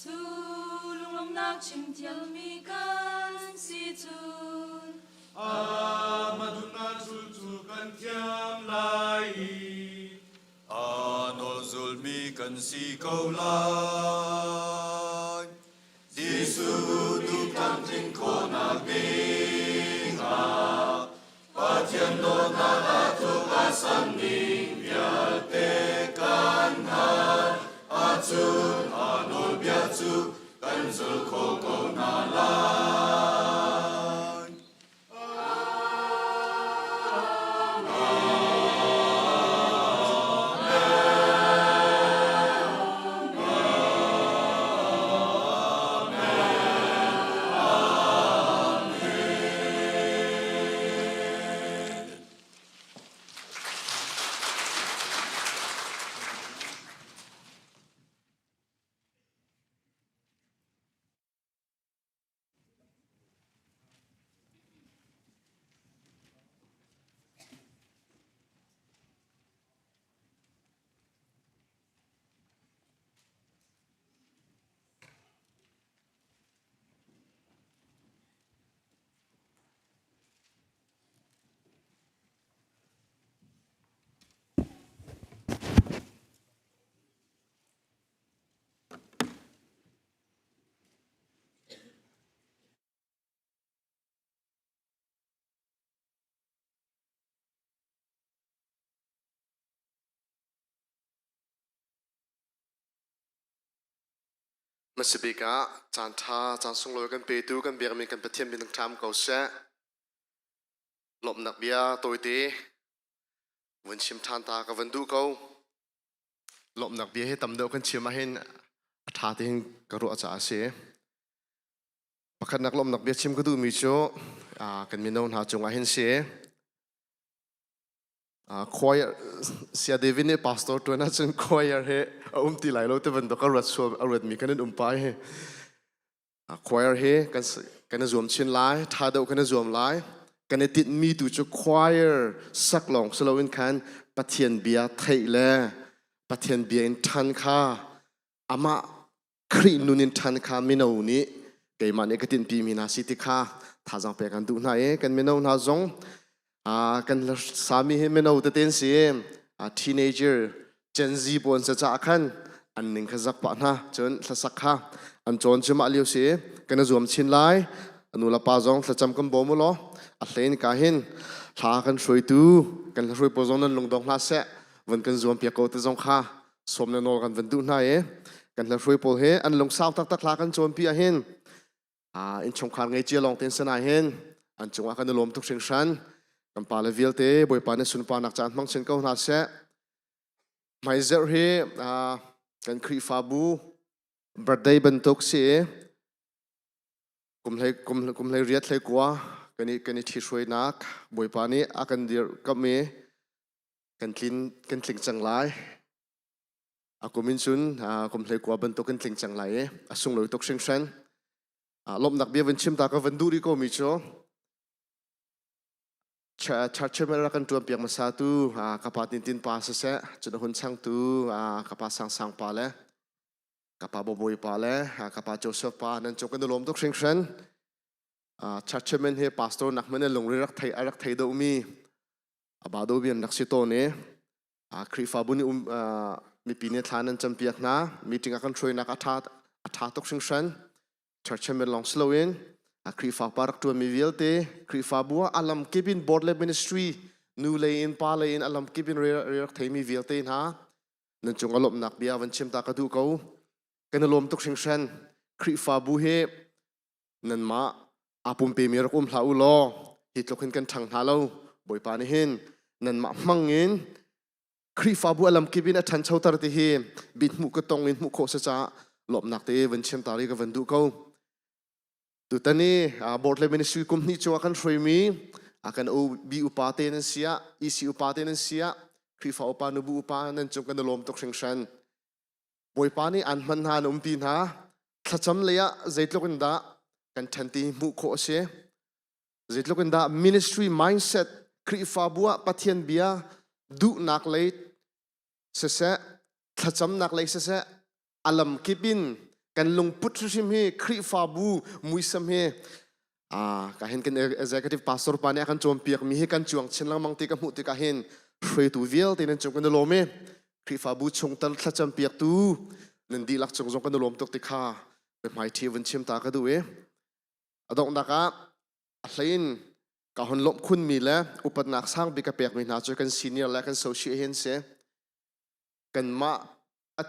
Tulung lom nak chim tial mi kan si tun. Maduna tul kan tiam lai Anol zulmi kan si kau lai Disu du kan ting ko na binga Patian do na atu asan ning bial te kan han Atun anol biatu kan zul ko ko na lai Masibika, Tanta, Tansung Logan Petu, can be a make and Petian in Tam go set. Lop Nabia, Toite, when Shim Tanta of Venduko. Lop Nabia hit them doken Chimahin, a tarting Garuata say. Pakanak Lom Nabia Chim Gadu Micho, can be known how to Wahin say. Choir, Sia Devine Pastor to an ancient choir here, Till I looked even the Karat already me can umpire. Choir here can zoom chin lie, Tado can zoom lie, can it me to choir suck long, so in can, Patian Bia Taylor, Patian Bia in Tanka, Ama Creen Nun in Tanka Minoni, Gay Manikatin Pimina City car, Tazan Pek and Dunae, can be known as Zong. Kan sami him in out the tensi a teenager Gen Z pon sa chakan an ning khazak pa na chon thasakha an chon chuma liu se kan zoom chin lai anula pa jong thacham kam bomulo a hlein ka hin tha kan hroi tu kan hroi po jong nan lungdong na se van kan zoom pia ko te jong kha somna nol kan van du na e kan hroi po he an lung saw tak tak la kan chon pi a hin in chong khan ngai che long ten sana hen an chunga kan lom tuk sing shan kan pala vialte boy pane sun pa nak chan mang chen ko na se mai zer he kan kri fabu birthday bentuk se kum lei riat lei kwa kani thi shroi nak boy pane akan dir kame kan tling chang lai akumin sun kum lei kwa bentuk kan tling chang lai asung loi tok sing shan lom nak bia ven chim ta ka ven duri ko mi cho Church merakan tuan piang masatu kapatin tin pasase cina hun sang tu kapasang sang pale kapaboboi pale kapal Joseph pa nan cokan dolom tok sing shen church men he pastor nak men longri rak thai do mi abado bian nak sito ne kri fabuni มีปีนี้ทานันจำเปียกนะมีจึงอากันช่วยนักอาทาตกชิงชันชาร์ชเมลองสโลวินครีฟ้าปารักตัวมีวิลเตครีฟ้าบัวอัลลัมกิบินบอร์ดเลมินิสทรีนูเลนปาเลนอัลลัมกิบินเรียกเทมีวิลเตนะนั่นจงอารมณ์นักเบียวันชิมตากระดูเขากันลมตกชิงชันครีฟ้าบัวเฮนั่นมาอาปุ่มเปมีรักลาอุลอฮิตลกินกันทางทาเราบ่อยปานิหินนั่นมามังเงินครีฟ้าบัวอัลลัมกิบินทันเช้าตระติเฮบิดมุกตองอินมุกโคสจ้าหลบนักเตวันชิมตารีกับวันดูเขาตุตันนี้บอร์ดเลมินิสทรีคุมนี้จัวกันช่วยมีอากันเอาบีอุปาเตนันเสียอีซีอุปาเตนันเสียครีฟ้าอุปานุบุอุปานั่นจงกันลมตกเชิงชันบ่อยปานี้อันมันหานุ่มปีนหาถ้าจำเลยอะใจตกกันดากันทันทีมุกโคเสใจตกกันดามินิสทรีมายด์เซ็ตครีฟ้าบัวปัทยันเบียดูนักเลยเสะถ้าจำนักเลยเสะอัลลัมกิบินกันลงพุทธชิมเฮครีฟ้าบูมุยสมเฮก็เห็นกัน executive pastor ปานี่กันโจมเปียกมีให้กันจวงเช่นลังมังติกมุติก็เห็นช่วยตัวเวียลที่นั่นจงกันโลเมครีฟ้าบูชงตันทัดจำเปียกตูนั่นดีลักจงกันโลมตกติกาเป็นหมายที่วันชิมตากระดูอดองนักอัลลินก็หันลบคุณมีแล้วอุปนักสร้างบิกเปียกมีนาจกันซีเนียร์และกันโซเชียลเห็นเสกันมา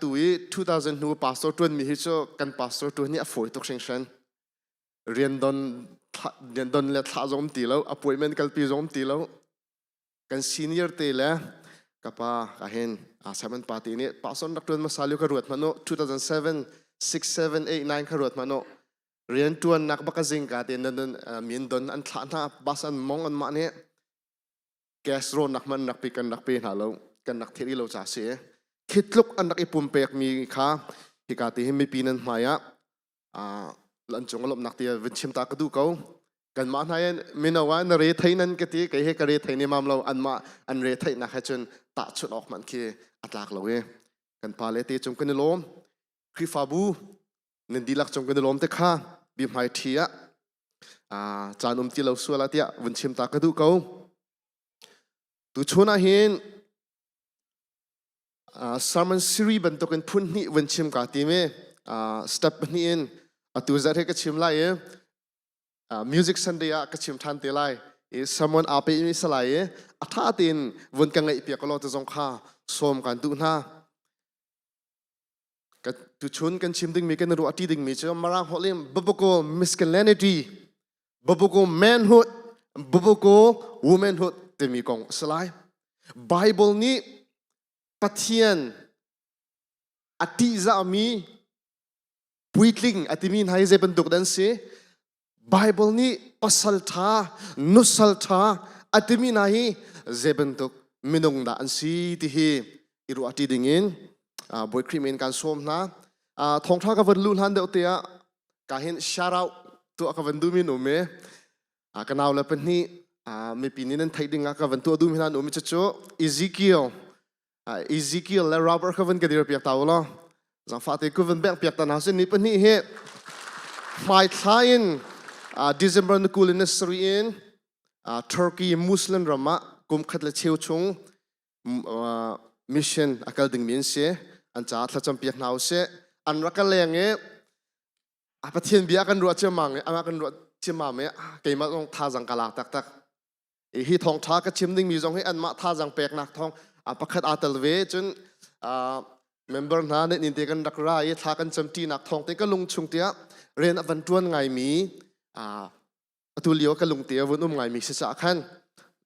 ตุย2000 นูพาสตัวมีฮิโซกันพาสตัวนี้ฝอยตกเชิงชันเรียนดอนเล็ดท่าจอมตีแล้วอพอยเมนต์กัลปีจอมตีแล้วกันซีเนียร์เตะแล้วกับป้าก็เห็นสามัญปาร์ตี้นี้พาสตัวนักตัวมาสาลิวกระโดดมาโน2007 6 7 8 9กระโดดมาโนเรียนตัวนักบักซิงกันเดินมีนดอนอันท่าหน้าบัสอันมองอันมาเนี่ยแกสโรนักมันนักปีกันนักปีหาเรากันนักเทรีเราจ่าเสียคิดลุกอันนักอิปุ่มเปกมีค่าที่กาที่ไม่ปีนั้นหมายหลังจงอารมณ์นักเตียวินชิมตากระดูเขากันมาให้มินาวานเรทัยนั้นกติกให้กระเรทัยในมามเราอันเรทัยนักให้จนตัดชุดออกมันคืออัตลักษณ์เรากันพาเลตีจงกันล้มคริฟาบูนินดีลักจงกันล้มแต่ข้าบิมไฮเทียจานุมที่เราส่วนละเตียวินชิมตากระดูเขาตุชนาเห็นsermon series บรรทุกกันพุ่นนี่วันชิมกาตีเมstep นี่เองตัวจะให้กับชิมไล่music Sunday กับชิมทันเตลัยsermon อาไปมีสลายท่าตีนวันกันไงเปียกก็รอจะจงข้าส่งกันตุน่ากับตุชนกันชิมดึงมีกันรู้อติดึงมีเจ้ามารังหัวเลี้ยมบุบโก masculinity บุบโก manhood บุบโก womanhood เต็มมีกองสลาย Bible นี้ปัทยันอติจามีปุยตลิงอติมีนให้เจ็บเป็นตุกดันเสไบเบิลนี้ปัสสัลธานุสัลธาอติมีนให้เจ็บเป็นตุกมินงดาอันซีที่เฮอิรุอติดิงินบอยครีมเองการส้มนะทองท้ากับวันลุนฮันเดียวเตียการเห็นชาราตัวกับวันดูมินุเมกันเอาแล้วเป็นนี่ไม่ปีนี้นั้นไทยดิ่งกับวันตัวดูมินันอุมิจโจEzekiel และ Robert เขาเป็นกันดีระเบียบเต่าล้อจังฟ้าที่เขาเป็นแบ่งเปียกตันหาเส้นนี้เป็นนี่เหตุหมายท้ายนDecember นักกุลินสรีอินTurkey Muslim รำมะกุมขัดและเชียวชงmission อาการดึงมีนเสียอันจ้าถ้าจำเปียกหนาวเสียอันรักกันแรงเงี้ยประเทศเบียกันรัวเชื่อมังเงี้ยกันรัวเชื่อมาเงี้ยเกี่ยมาต้องท่าจังกะลาตักที่ทองท้าก็ชิมดึงมีจงให้อันมาท่าจังเปียกหนักทองประคัดอาตลเวจนเมมเบอร์นั้นนินเดียกันรักร้ายท่ากันจำตีหนักทองเต็งก็ลงชงเตียเรียนวันจวนไงมีตุเลียวก็ลงเตียวันไงมีศึกษาขั้น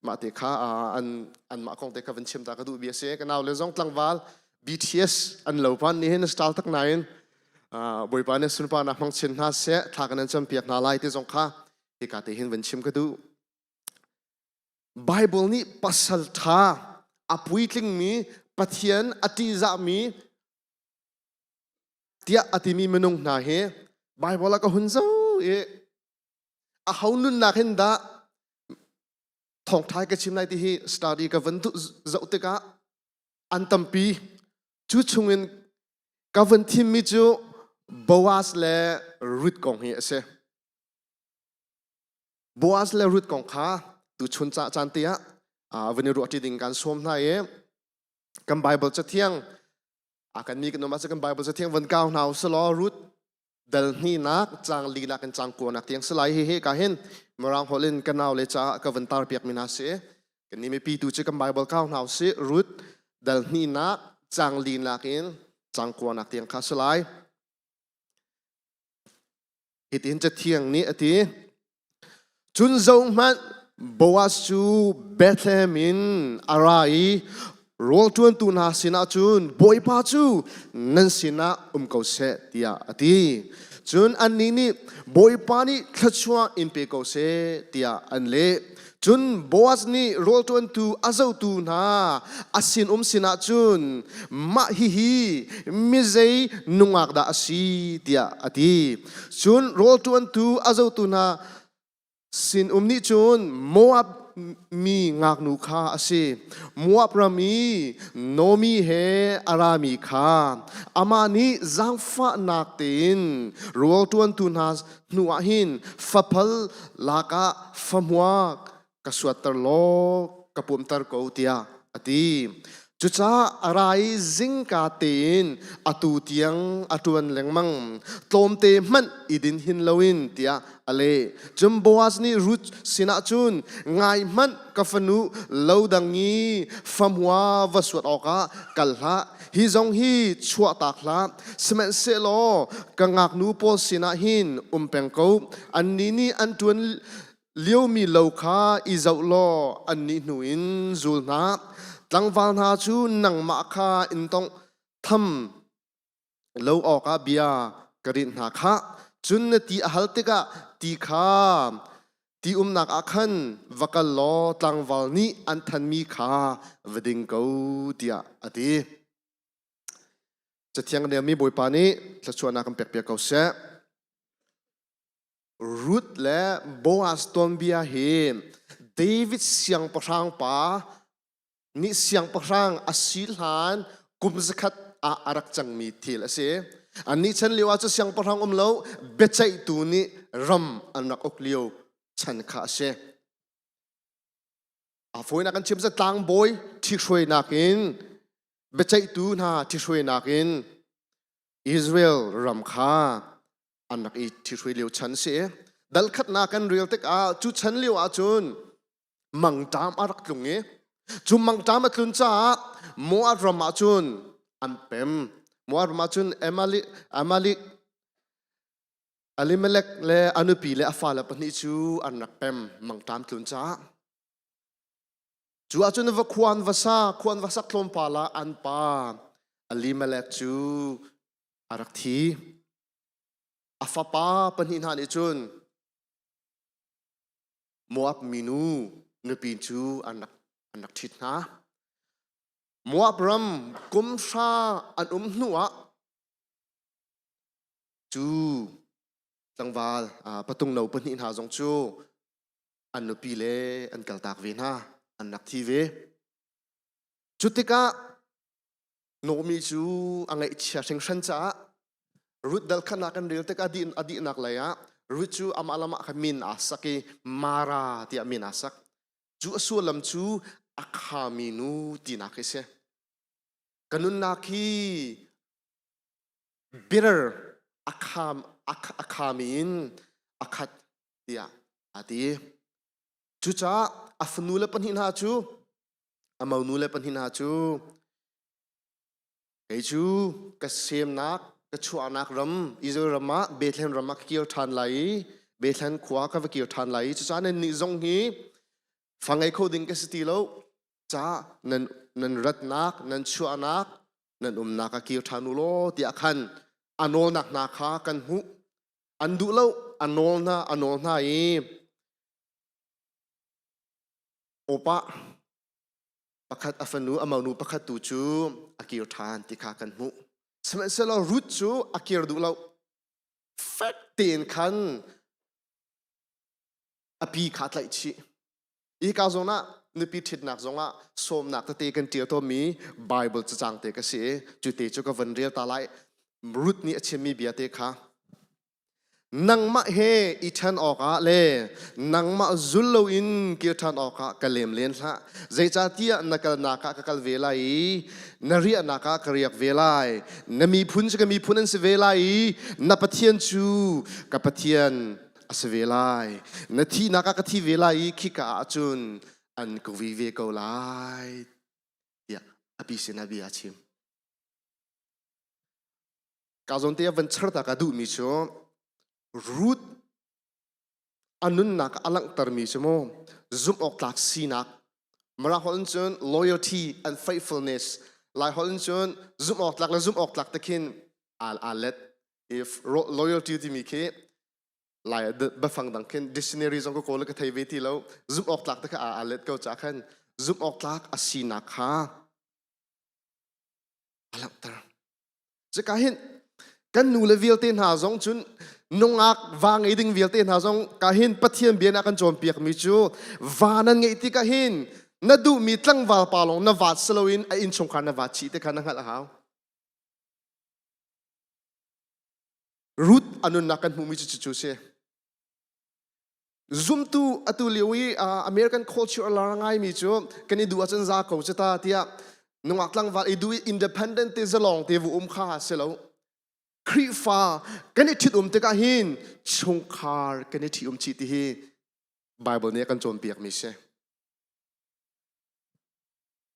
มาเตะข้าอันมาคงเตะกับวันชิมตากระดูเบียเสกันเอาเลยจงตั้งวาล BTS อันเหล่าพันนี้เห็นสไตล์ตักไหนบริบาลเนี่ยสุนปานักมังชินหาเสะท่ากันนั้นจำเปียกนาไลที่จงข้าที่กาเตเห็นวันชิมกระดูไบเบิลนี้ปัสสัลธาอปุยตลิงมีปัทยันอติจามีเตียอติมีมนุงนาเฮไบเบิลก็หุ่นเจ้าเขานุนนักเห็นดาทองท้ายกับชิมในที่สตาร์ดีกับวันทุเจ้าติกาอันตัมปีจู่ชงเงินกับวันที่มีจูบวาสและรุดกองเฮเสบวาสและรุดกองข้าตุชนจันเตียวันนี้รู้ที่ดิ่งการส้มนายกันไบเบิลจะเที่ยง akan mi kan nama sekan Bible setiang van kau nau selo root dal ni nak jang li nak kan jang ko nak tiang selai he kahin merang holin kanau le cha ka vantar piak minase kan ni me pi tu sekan Bible kau nau se root dal ni nak jang li nakin jang ko nak tiang ka selai hitinจะเที่ยงนี้อติจุนจงมันบัวสูเบธเลมินอะไรโรลจวนตุนาสินาจุนบอยปาจูนันสินาเขาเสตียอติจุนอันนี้นี่บอยปานี่ขจวอินเปเขาเสตียอันเล่จุนบัวนี่โรลจวนตูอาเจ้าตูนาอาสินสินาจุนมาฮิมิเซนุงักดาสีตียอติจุนโรลจวนตูอาเจ้าตูนาสินนี่จุนโมอับมีงักนูคาอาศัยมัวประมีโนมีเฮอารามีคาอามานีจังฟ้านักตินรัวตวนตุนาหนัวหินฟ้าพลลากาฟ้ามัวกสวดตร์โลกปุ่มตร์กูเตียอดีจุจ้าอะไรจิงกาตินอตูเตียงอตวนเลงมังตอมเตมันอิดินหินลวินเตียอะไรจุมบัวสนี่รุดสินาจุนไงมันกฟนูเลวดังงี้ฟัมหัววสวดออกะกัลละฮิจงฮีชัวตักละสมัยเซโลกังากนูโปสินาหินเป็งกูอันนี้นี่อันตวนเลี้ยวมีเลวคาอิจาวโลอันนี้หนุอินจูลนาตั้งวันหาจูนังมาคาอินต้องทำเลวออกะเบียกรินหาคาจุนตีอัลติกะตีขาตีนักอาคันวักลอตั้งวันนี้อันทันมีขาวดิงกูเดียอดีจะเที่ยงเดียวมีบุยปานี้จะชวนนักเปียกเขาเสรูทและโบอาสตอนเบียเฮเดวิดเสียงประชังป่านี่เสียงประชังอสิลหันกุมสกัดอารักจังมีทีละเสอันนี้ฉันเรียกว่าจะเสียงประชังเลวเบใจตัวนี้รำอันนักอกเลียวฉันข้าเสฝอยนักชิมจะตั้งบอยที่ช่วยนักอินเบใจตัวน่ะที่ช่วยนักอินอิสราเอลรำข้าอันนักอีที่ช่วยเลียวฉันเสียดัลขัดนักกันเรียลเทกจุฉันเลียวจุนมังจามอารักลุงเงี้ยจุมังจามตุนจ้ามัวรำมาจุนอันเป็มมัวรำมาจุนเอมาลิอลิเมเล็กเลอนุปีเลอฟาเลปนิจูอันนักเป็มมังจามตุนจ้าจูอาจุนวควานวาซาคลมปาลาอันปาอลิเมเล็กจูอารักทีอาฟาปาปนิหานิจุนมัวมินูนุปีจูอันนักทิศนะมัวบรัมกุมชาอันหนัวจูตังวาลปตุงเหนาปนิหาจงจูอันนุปีเลอันกัลตากเวนะอันนักทีเวจุติกะโนมีจูอังไอเชียเชงชันจ้ารุดดัลขนากันเรียลเตกอดีนักเลยอะรุดจูอามาลามะขมินอาสักมาราที่อามินอาสักจูอส่วนลำจูอาคามินูตีนักเสกันุนนักฮีบิร์อาคามินอาคัดที่อาดีจูจ้าอาฟนูเลปันหินหาจูอามานูเลปันหินหาจูไอจูกัสเซมนักก็ชัวนักรำอิจรำมะเบธเลนรำมะเกี่ยวทันไหลเบธเลนขวาก็เกี่ยวทันไหลจะจ้าในนิจงฮีฟังไอ้โคดิงก็สติโลจ้านันรัดนักนันชัวนักนันนักก็เกี่ยวทันุโลที่อาคันอันโนนักนักขากันหุอันดูโลอันโนนาอีโอปะประคัดอัฟนูอามานูประคัดตูจูอาเกี่ยวทานที่ขากันหุสมัยเสลารุดจูอาเกียร์ดูเราเฟกเตียนคันอภิขาดไหลชีอีกาจงนะนึกพิถิดนักจงละสมนักตะเตกันเจียวตัวมีไบเบิลจะจังเตกันเสียจุดเตจุกวันเรียลตาไลรุดนี้เชื่อมีเบียเตค่ะ นังมะเฮอีทันออกะเลนังมะจุลโลอินกิทันออกะกะเลมเลนละใจจ่าเตียนักนักะกะลเวลายนเรียนักะกะเรียกเวลายนมีพุนจะก็มีพุนันสิเวลายนปะเทียนจูกับปะเทียนอสเวลายนทีนักะกะทีเวลายคิกะอาจุนอันกวีเวกเอาไลยะอภิเษนอภิอาชิมกาจนเตียวันเชิดตากระดูมิชอรูทอันนั้นนักอลังตรมิชโมซุมออกหลักสีนักมาราฮอลจน loyalty and faithfulness ลายฮอลจนซุมออกหลักและซุมออกหลักตะคินอาเล็ด if loyalty ที่มีแค่ลายเบฟังดังคิน dictionary จงก็โกลกไทยเวทีแล้วซุมออกหลักตะคินอาเล็ดก็จะคันซุมออกหลักอาสีนักฮะอลังตรจะการเห็นกันนูเลวิลเตนหาจงจุนนงอักวางไอดิ่งวิลเตนหาจงกะหินปัทเทียนเบียนกันจอมเปียกมิจูวานันไงที่กะหินนัดดูมีตั้งวาลปาลงนวัดสโลวินไออินชงคันนวัดชีแต่คันนังหัดหาวรูทอันนั้นนักกันมุมิจูจูเชซุมตูอตุลิวีอเมริกันคัลเจอร์ลาง่ายมิจูกันนี่ดูอาจารย์ซาเขาจะตาเตียนงอักตั้งวาลไอดูอินดิเพนเดนต์เตจะลองเทวุข้าเสลาครีฟ้ากันที่อุมตะกะหินชงคาร์กันที่อุมชิติฮีไบเบิลเนี่ยกันโจมเปียกมิเช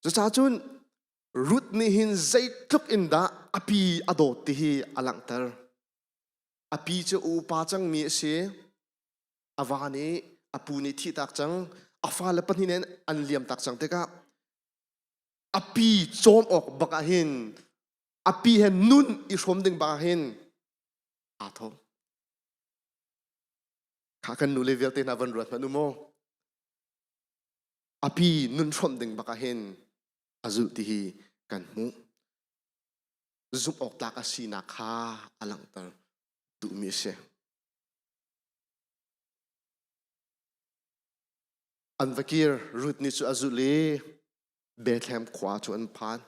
จะจ้าจุนรุดนี่หินใจทุกอินดาอภิอดอติฮีอลังเตอร์อภิจะอุปาจังมีเชอวานีอปูนิทิตักจังอฟ้าเลปนิเนนอันเลียมตักจังเตกะอภิโจมออกบักหินอภิเห็นนุ่นอิชมดึงบาเห็นอาทงข้ากันนูเลเวลเตนาวันรัตมานุโมอภินุ่นชมดึงบาเห็นอาจุติฮีกันมุซุมออกตากอาศีนักข้าอลังตร์ดูมิเชอันวกีร์รุดนิสุอาจุเลเบธเลมขวาชวนพาน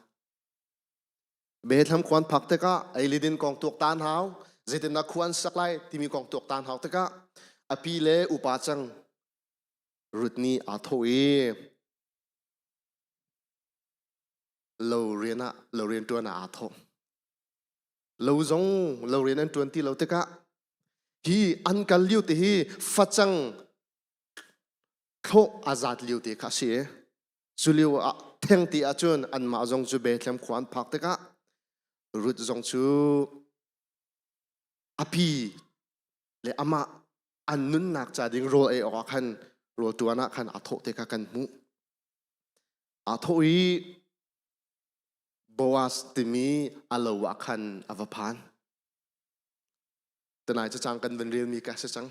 เบธทำควันผักเตกะไอลิดินกองตัวตานหาวเจตินักควันสักไลที่มีกองตัวตานหาวเตกะอภิเลอุปาจังรุดนี้อาโทเอเราเรียนตัวน่ะอาโทเราจงเราเรียนอันตัวที่เราเตกะฮีอันกัลลิวติฮีฟัดจังโคอาซาดลิวติข้าเสียจุลิวเทงตีอาจวนอันมาจงจูเบธทำควันผักเตกะรุดจงชูอภิเลอามาอันนุนนักจะดิ้งโรเอออกขันโรตัวนักขันอาโทเตกะกันมุอาโทอีบัวสติมีอาลวะขันอวพานแต่นายจะจังกันเป็นเรียนมีกาเสจัง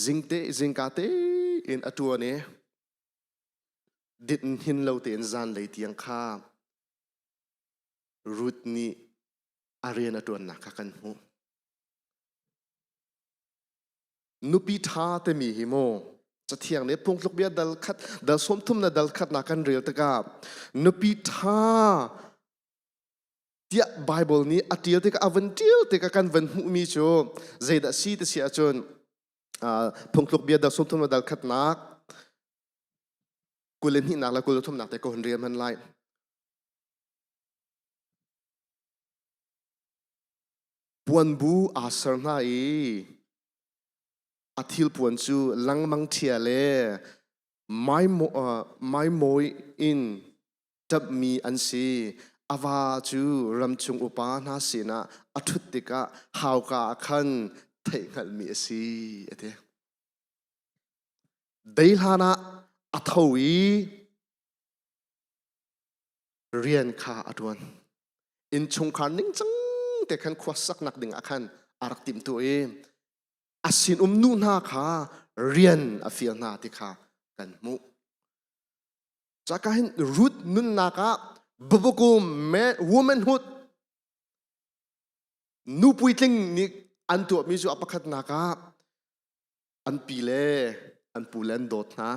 จิงกาเตอินอตัวเนดินหินเราเตียนจันเลยเตียงข้ารุดนี้อารีนตัวนักกันหูนุปิธาเตมีหิโมจะเที่ยงเนี่ยพงลุกเบียดัลขัดดัลสมทุมนะดัลขัดนักกันเรียลตะกานุปิธาเดียไบเบิลนี้อธิลตะกาอวันเดียวตะกากันวันหูมีโจใจดัสีตะเสียจนพงลุกเบียดัลสมทุมนะดัลขัดนักกุเลนหินักและกุลทุมนักแต่ก็เรียนมันไลปวนบูอาสร์นาอีอาทิลปวนจูลังมังเทียเลไม่โมยอินจับมีอันซีอาวาจูรำจุงอุปานาสินะอัทุติกะฮาวกาขันเทงัลมีสีเอเดเดลฮานะอัทวีเรียนข้าอดวนอินชงคานิ่งจังแต่ขันขวสักนักดึงอาคันอารักติมตัวเองอาศินนูนาข้าเรียนอาฟิลนาติข้ากันมุจากการเห็นรุดนุนนาคาบุบกุมแม่ womanhood นูปุยติงนี่อันตัวมิจูอปคัดนาคาอันปีเลอันปูเลนโดดนะ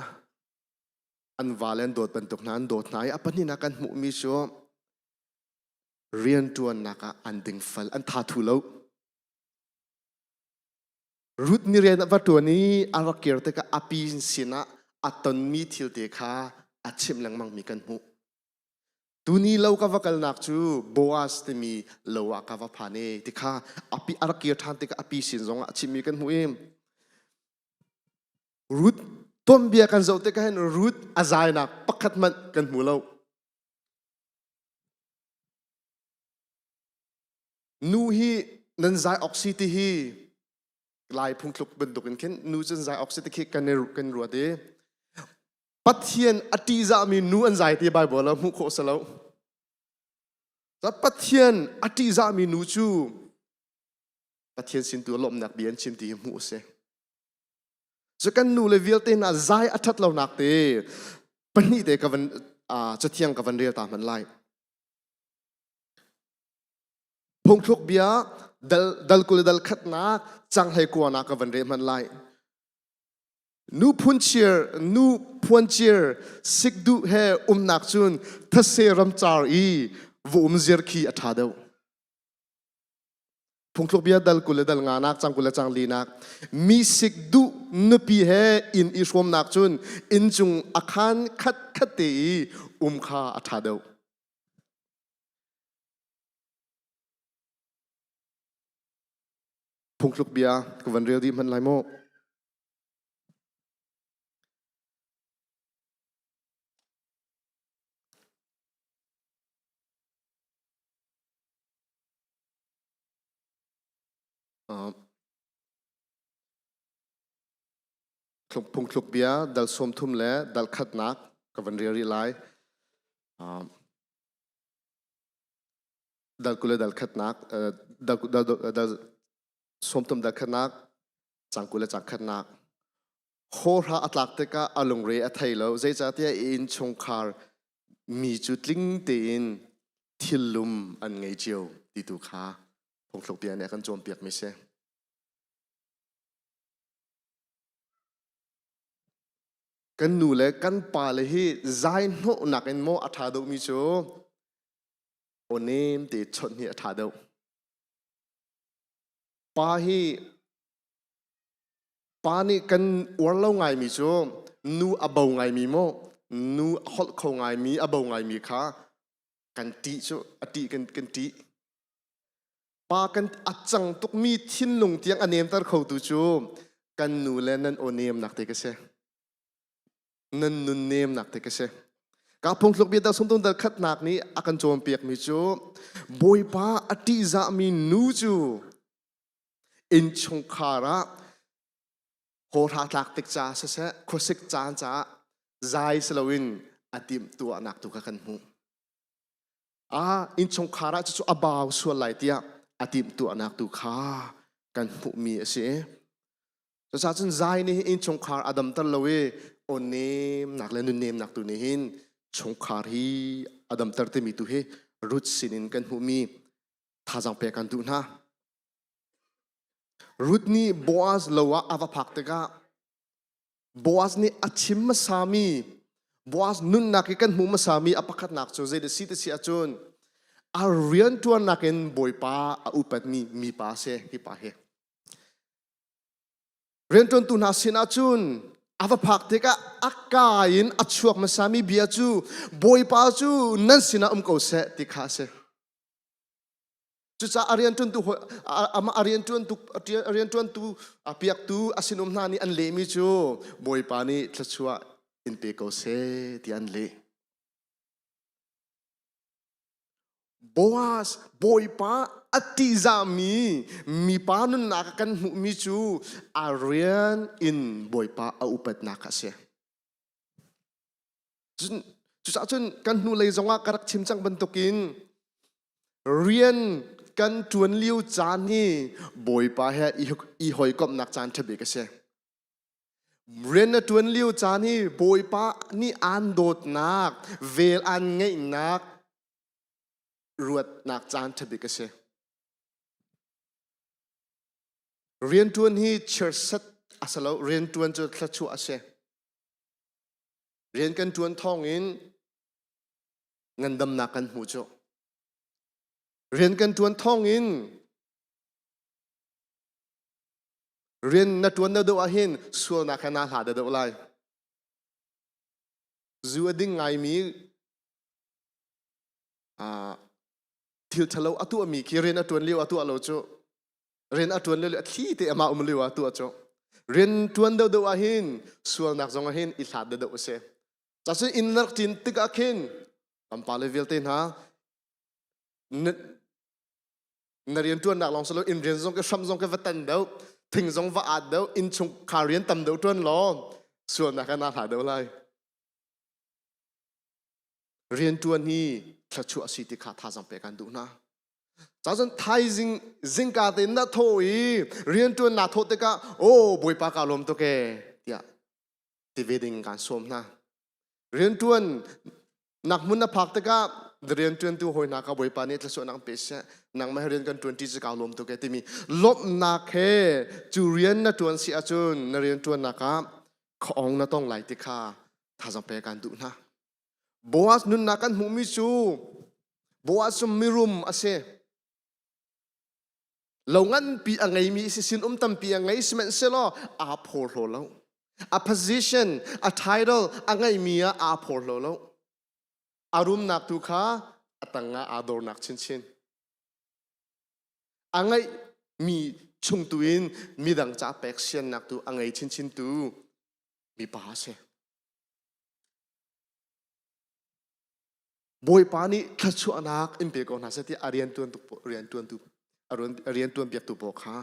อันวาเลนโดดเป็นตกนั้นโดดไหนอปันนี่นักกันมุมิจูเรียนตัวนักอันดึงฟัลอันทาทุโล รุดนี่เรียนว่าตัวนี้อารักเกียรติกะอภิสินะอัตนมีทิลเตคาอัจฉิมหลังมังมีกันหูตัวนี้เราก็ว่ากันนักจูโบอาสที่มีเราก็ว่าผ่านเอติคาอภิอารักเกียรติทันติกะอภิสินจงอัจฉิมมีกันหูเอ็มรุดต้นเบียกันเจ้าติกะเห็นรุดอาใจนักปักขัดมันกันหูเรานูฮีนันใจออกซิตี้ฮีลายพุ่งลุกบรรทุกกันเข็นนูจันใจออกซิตี้กันรัวเดปัทเทียนอติจามีนูอันใจที่ไบเบิลแล้วมุขโคสแล้วแต่ปัทเทียนอติจามีนูจูปัทเทียนสินตัวลมนักเบียนชินตีมุเสจะกันนูเลเวลเตน่าใจอัฐเราหนักเตปนี่เตกับวันจะเที่ยงกับวันเรียตามมันไล่พงทุกเบียดัลกุลดัลขัดนักจังให้กว่านักกับวันเรียมันไล่นูพุนเชียร์นูพวนเชียร์สิกดูเฮนักจุนทัศเซรัมจารีวุมเซียร์คีอัฐาเดวพงทุกเบียดัลกุลดัลงานักจังกุลจังลีนักมีสิกดูนปีเฮอินอิชวมนักจุนอินจุงอาคารขัดเตอีคาอัฐาเดวพงทุกเบียกับวันเรียดีมันไลโมพงทุกเบียดัลสมทุมเล่ดัลขัดนักกับวันเรียดีไลดัลกุลดัลขัดนักดัลสมทุมดัลขัดนักจังกุลจังขัดนักโคราอัตลักษณ์เตกะอลงเรียไทยแล้วใจจัดที่อินชงคาร์มีจุดลิงเตนทิลลุมอันไงเจียวติดูขาพงทุกเบียเนี่ยกันโจมเปียกไม่ใช่กันนูเลยกันปาเลยฮีใจโนนักเอ็นโมอัฐาดูมิโจโอเนมเตชนฮีอัฐาดูปาฮีปานี่กันอวดเล่าไงมิโจนูอบาวไงมีโมนูฮอลเขาไงมีอบาวไงมีขากันตีโจอติกันตีปากันอัดจังตุกมีทิ้นลงเตียงอเนมตัดเขาตูโจกันนูเลยนั่นโอเนมนักเตกเสนันนุนเนมนักเตกเสกาพงศกเบียดาสมตุนดัลขัดนักนี้อากันโจมเปียกมิจูบอยป้าอติจามีนูจูอินชงคาระโหราตักติกจ้าเสะโคสิกจานจ้าใจสลาวินอติมตัวนักตุกันหูอินชงคาระจะจูอบาวส่วนไหลเตียอติมตัวนักตุขากันหูมีเสียจะจ้าจนใจนี่อินชงคาระอดัมตัลลเวโอเนมนักเล่นนุนเนมนักตุนี่หินชงคารีอดัมตัลเตมิตุเฮรุดสินินกันหูมีท่าจังเปกันตุนะรุดนี่บอสเลวะอาวพักเตกะบอสนี่อัจฉิมมาสามีบอสนุนนักกันหูมาสามีอภักนักโจเจเดสิตเสียจนอาเรียนตัวนักเอ็นบอยป้าอุปมีป้าเสฮิป้าเฮเรียนจนตุนาสินาจุนอาวพักเตกะอักกายินอัจฉวกมาสามีเบียจูบอยป้าจูนั่นสินะเขาเสติขาเสจุดจ้าอารียนจวนตุอารียนจวนตุเปียกตุอาศินุมนานี่อันเลมิจูบอยปานี่ทัชวะอินเปโกเซที่อันเลบอสบอยปาอติจามีปานุนนักกันหูมิจูอารียนอินบอยปาอุปนักเสจุดจ้าจนกันหูเลยจงว่ากระดักชิมจังบรรทุกินเรียนกันจวนเลี้ยวจานนี่บอยป้าเฮอีหอยกบนักจานทบีกเสเรียนจวนเลี้ยวจานนี่บอยป้านี่อันโดดนักเวลอันไงนักรวดนักจานทบีกเสเรียนจวนที่เชิดสัตอาศัยเรียนจวนจะทัชชัวเสเรียนกันจวนท่องอินเงินดำนักกันหูโจเรียนกันจวนท่องอิน เรียนนัดวันเดียวหินส่วนนักนาหาเดียวไรจูดิ้งไงมีทิวทะเลาตัวมีคีเรียนตัวเลี้ยวตัวเราโจเรียนตัวเลี้ยวที่ที่มาเลี้ยวตัวโจเรียนตัวเดียวหินส่วนนักจงหินอิหาเดียวเสียจะเป็นอินนักจินติกาหินลำปาเลเวลเทนฮะนเรียนตัวนักลองสโลอินเรียนจงก็ซ้ำจงก็วัดตันเดียวถึงจงว่าอัดเดียวอินชงคาเรียนตั้มเดียวตัวล้อส่วนนักนาหาเดียวไรเรียนตัวนี้ถ้าชัวสิทธิขาท่าจังเปกันดูนะจากนั้นไทยจิงกาเต็นนัทโถยเรียนตัวนัทโถเตกะโอ้บวยปากาลมตัวแกเดียที่เวดิงการสวมนะเรียนตัวนักมุนพักเตกะเรียนตัวหอยนักบวยปานี่ถ้าส่วนนักเปเช่นักไม่เรียนกันตัวที่จะกาลมตัวแกที่มีลบนักเฮจูเรียนนัตัวสิอาจุนเรียนตัวนักของนัต้องไหลติขาท่าจังเปกันดูนะบัวนุนนักันหูมิจูบัวสมิรุมอาเซเหล่างั้นปีอังไงมีสินตั้มปีอังไงสมัยเซลล์อาพอร์โลแล้วa position a title อังไงมีอาพอร์โลแล้วอารมณ์นักตุขาตั้งงาอาดอร์นักชินอังไงมีชงตุอินมีดังจ่าเป็กเชียนนักตุอังไงชินตุมีป้าเซบอยปานี่ทัชวนักอิมเปกอนหาเสติอาเรียนตัวตุเรียนตัวตุเรียนตัวเบียกตุปอกฮะ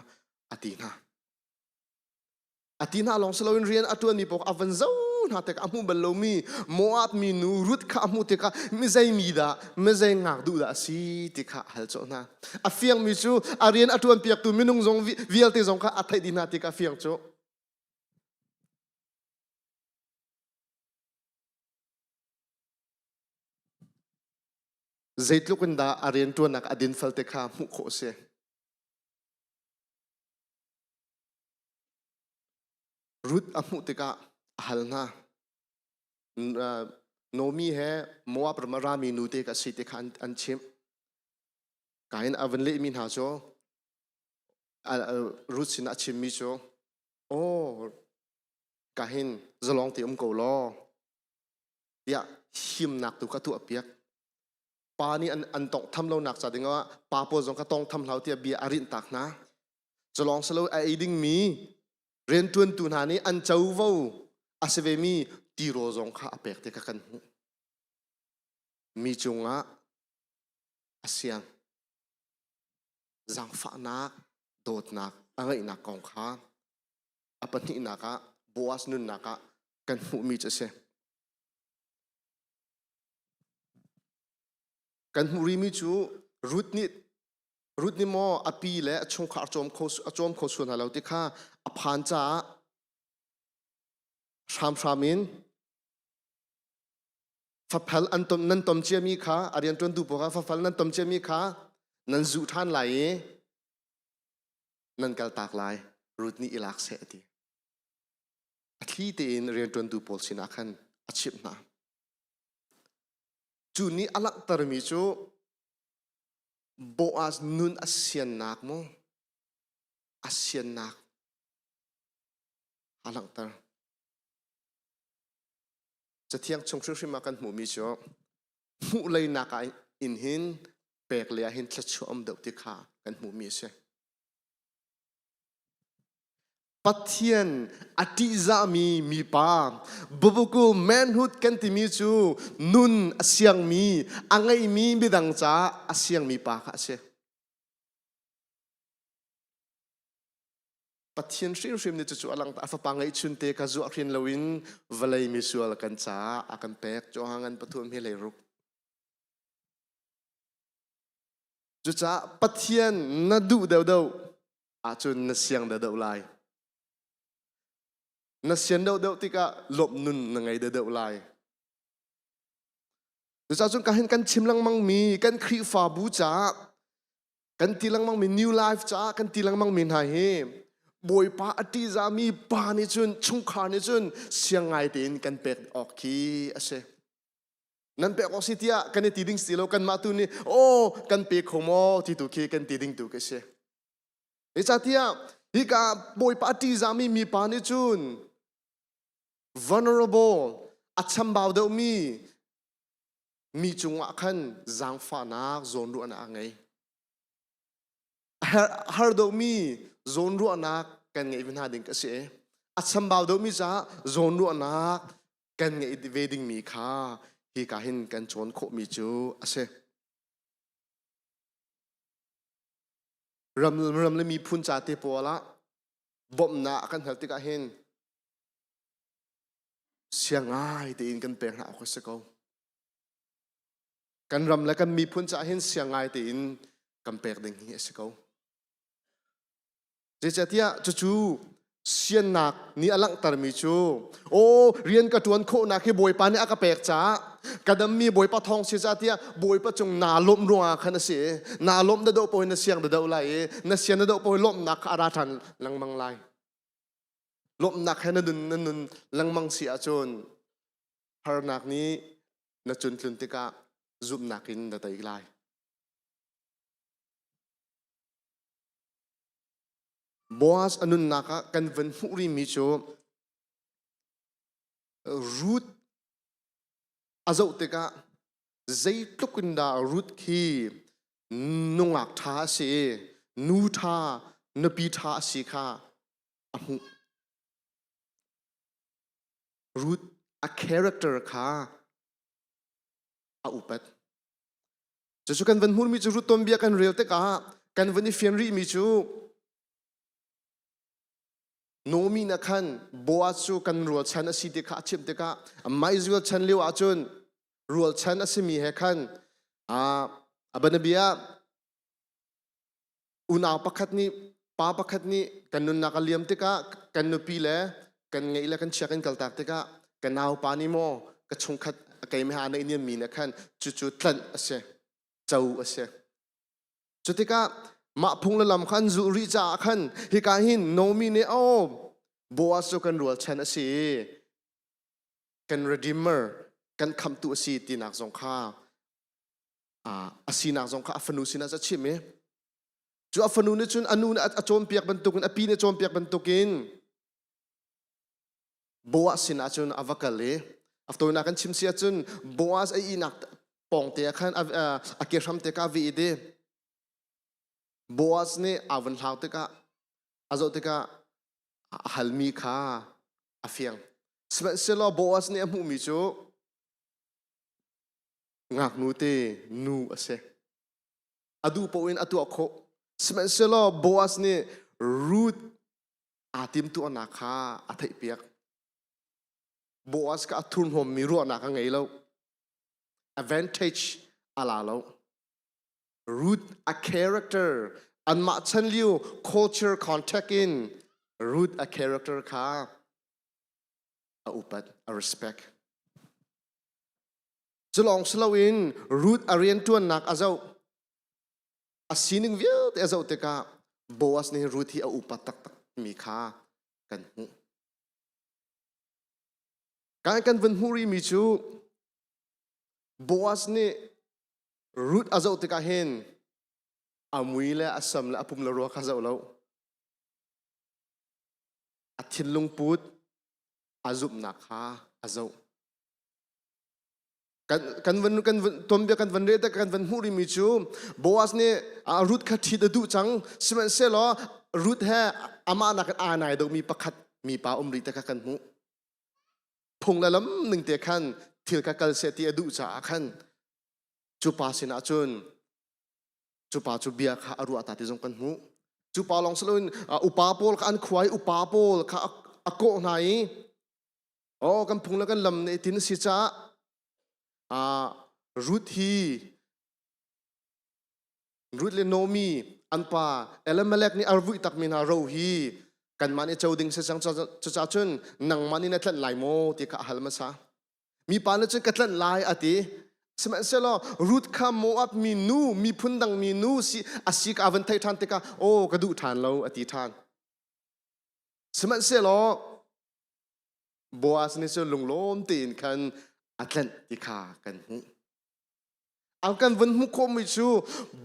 อาตีนาลองสลาวินเรียนอาตัวนี้ปอกอวันเจ้าหาแต่กอามูเบลโลมีโมอับมีนูรุดข้ามูเตกะไม่ใจมีดาไม่ใจงักดูดาสิเตกะฮัลโจนะอาเฟียงมิจูอาเรียนอาตัวเบียกตุมินุงจงวิเอลเตจงข้าอาไทยดินาเตกะเฟียงโจเจ็ดลูกคนดาอาเรียนตัวนักอดินฟัลเตคามุโคเซรุดอามุเตกาฮัลนาโนมีเฮมัวประมารามีนูเตกาสิเตคาอันชิมกายนอวันเลมินหาโจรุดสินะชิมมิโจโอ้กายนจะลองเตะโกลอยากหิมนักตุกตัวเปียกปานี่อันต้องทำเราหนักจัดงว่าปาโปจงก็ต้องทำเราเทียบเบียอารินตักนะจะลองสโลไอดิ้งมีเรียนตัวตุนานี้อันเจ้าวูอาเซเวมีตีโรจงข้าเปกเตกันมีจงอ่ะอาเซียนจังฟ้านักโดดนักอะไรนักกองข้าอปันนี่นักะบัวสนุนนักะกันหูมีจะเสกันหูริมิจูรุดนี่มออปีและชงขาจอมโคส่วนหาเราที่ข้าอภันจ้าชามินฟับพัลอันตมนันตมเจียมีข้าอาเรียนจนดูปะฟับพัลนันตมเจียมีข้านันจุท่านไหลนันกัลตากไหลรุดนี่อิลักเสตีที่เตียนเรียนจนดูปอลสินะขันอาชีพนะจูนี้อลักตรมิจูโบอาสนุนอาเซียนนักโมอาเซียนนักอลักตรจะเที่ยงชงชื่อมากันหมูมิจูหมูเลยนักอินหินเปกเลยหินชัดชวมเดาติขากันหมูมิเชปัทเทียนอติจามีปาบุบุกูแมนฮุดกันติมิจูนุนอาเซียงมีอังไงมีบิดังจ้าอาเซียงมีปาค่ะเชปัทเทียนชิมนี่จู่ๆอลังตาฟ้าปังไอชุนเตกาจูอักรินลวินวลัยมิสัวลกันจ้าอากันเปกจ้างันปฐุมเฮเลรุกจู่จ้าปัทเทียนนัดดูเดาอาจุนนัเซียงเดาไลนัเซียนเดาติกะหลบนุนนังไงเดาไลดูจ้าจุนกันเห็นกันชิมลังมังมีกันครีฟาบูจ้ากันตีลังมังมีนิวไลฟ์จ้ากันตีลังมังมีไฮเฮบอยป้าอติจามีปานิจุนชงขานิจุนเสียงไงเดินกันเป็ดออกคีอาเซนั่นเป็ดออกสิที่อะกันตีดิ้งสิโลกันมาตุนี่โอ้กันเป็ดขโมที่ตุคีกันตีดิ้งตุกเซไอ้จ้าที่อะ hi ka boy pa ti zami mi pa ni chun vulnerable acham baw do mi chunga khan zang fa nak zon ru ana ngai har do mi zon ru ana kan ngai vin ha ding ka se acham baw do mi cha zon ru ana kan ngai wedding mi kha hi ka hin kan chon kho mi chu ase ram le mi phun cha te pola bom na kan hal te ka hin siangai te in kan per na ko se ko kan ram la kan mi phun cha hin siangai te in kan per ding hi se ko je chatia chu sian nak ni alang tar mi chu o rian ka tuan kho na khi boy pa ni aka pek cha kadam mi boy pa thong si chatia boy pa chung na lom ruwa khana se na lom da do po na siang da do lai na sian da do po lom nak ara than lang mang lai lom nak hena dun nun lang mang si a chon har nak ni na chun tlun te ka zup nakin da tai lai Boaz anun naka kan ven huri mi cho Ruth azau te ka zai tukinda Ruth ki nungak tha se nu tha na pi tha si kha amu Ruth a character kha a upat chu kan ven hur mi chu Ruth tombia kan real te ka kan ven fian ri mi chu Nomi na khan Boaz chu kan rual chan asi te kha chim te ka mai zual chan liu a chun rual chan asi mi he khan abanabia una pakhat ni pa pakhat ni kan nun na kaliam te ka kan nu pi le kan ngei la kan chia kan kal tak te ka kan naw pa ni mo ka chung khat kai me ha na in mi na khan chu chu tlan ase chau ase chu te ka ma phung la lam khan zu ri cha khan hi ka hin Nomi ne o Boaz so kan rual chan asi kan redeemer kan kham tu asi ti nak zong kha asi nak zong kha afanu sina cha chime chu afanu ne chun anu na achom piak ban tukin api ne chom piak ban tukin Boaz sina chun avakale after na kan chim sia chun Boaz ai inak pong te khan akesham te ka vi de Boaz ne avan hlau te ka azo te ka halmi kha afiang selo Boaz ne amu mi chu ngak nu te nu ase adu po in atu akho selo Boaz ne Ruth atim tu anakha athai piak Boaz ka athun hom mi ru anaka ngei lo advantage ala lo Ruth a character and ma chan liu culture contact in Ruth a character kha a upat a respect Chalong slow in Ruth arian tuan nak azau a sining view te azau te ka Boaz ni Ruth hi a upat tak tak mi kha kan hu kan ven huri mi chu Boaz ni Ruth azau te ka hen amui le asam le apum la ro kha zau lo athin lung put azup na kha azau kan ven tombia kan ven re ta kan ven huri mi chu Boaz ne Ruth kha thi da du chang simen se lo Ruth he ama na kan anai do mi pakhat mi pa umri ta ka kan mu phung la lam ning te khan thil ka kal se ti adu cha khan chu pa sina chun chu pa chu bia kha aru ata ti jong kan mu chu pa long salon upa pol ka an khwai upa pol kha ako nai o kan phung la kan lam ne tin si cha Ruth le Nomi anpa Elimelech ni arvui tak min ha ro hi kan mani chauding se sang cha chun nang mani na tlan lai mo ti ka hal ma sa mi pa na chun ka tlan lai ati semen selo Ruth kha Moab mi nu mi phundang mi nu si asik avan thai than te ka o ka du than lo ati than semen selo Boaz ni so lunglom tin kan atlan ti kha kan hu ang kan ven hu ko mi chu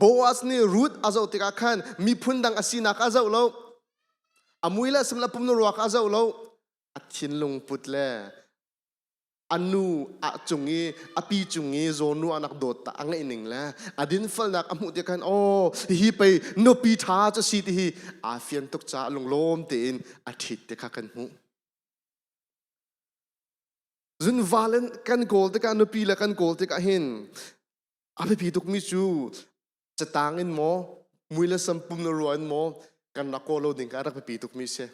Boaz ni Ruth azo ti ka khan mi phundang asina ka zo lo amui la semla pum no ruak azau lo athin lung put le anu a chungi api chungi zonu anak dot ta angai ning la adin fal nak amu te kan hi pe no pi tha cha si ti hi a fian tok cha lung lom te in athit te kha kan mu zun valen kan gol te ka no pi la kan gol te ka hin api pi tok mi chu cha tangin mo muila sam pum no ruan mo kan na ko lo ding ka rak pi tok mi se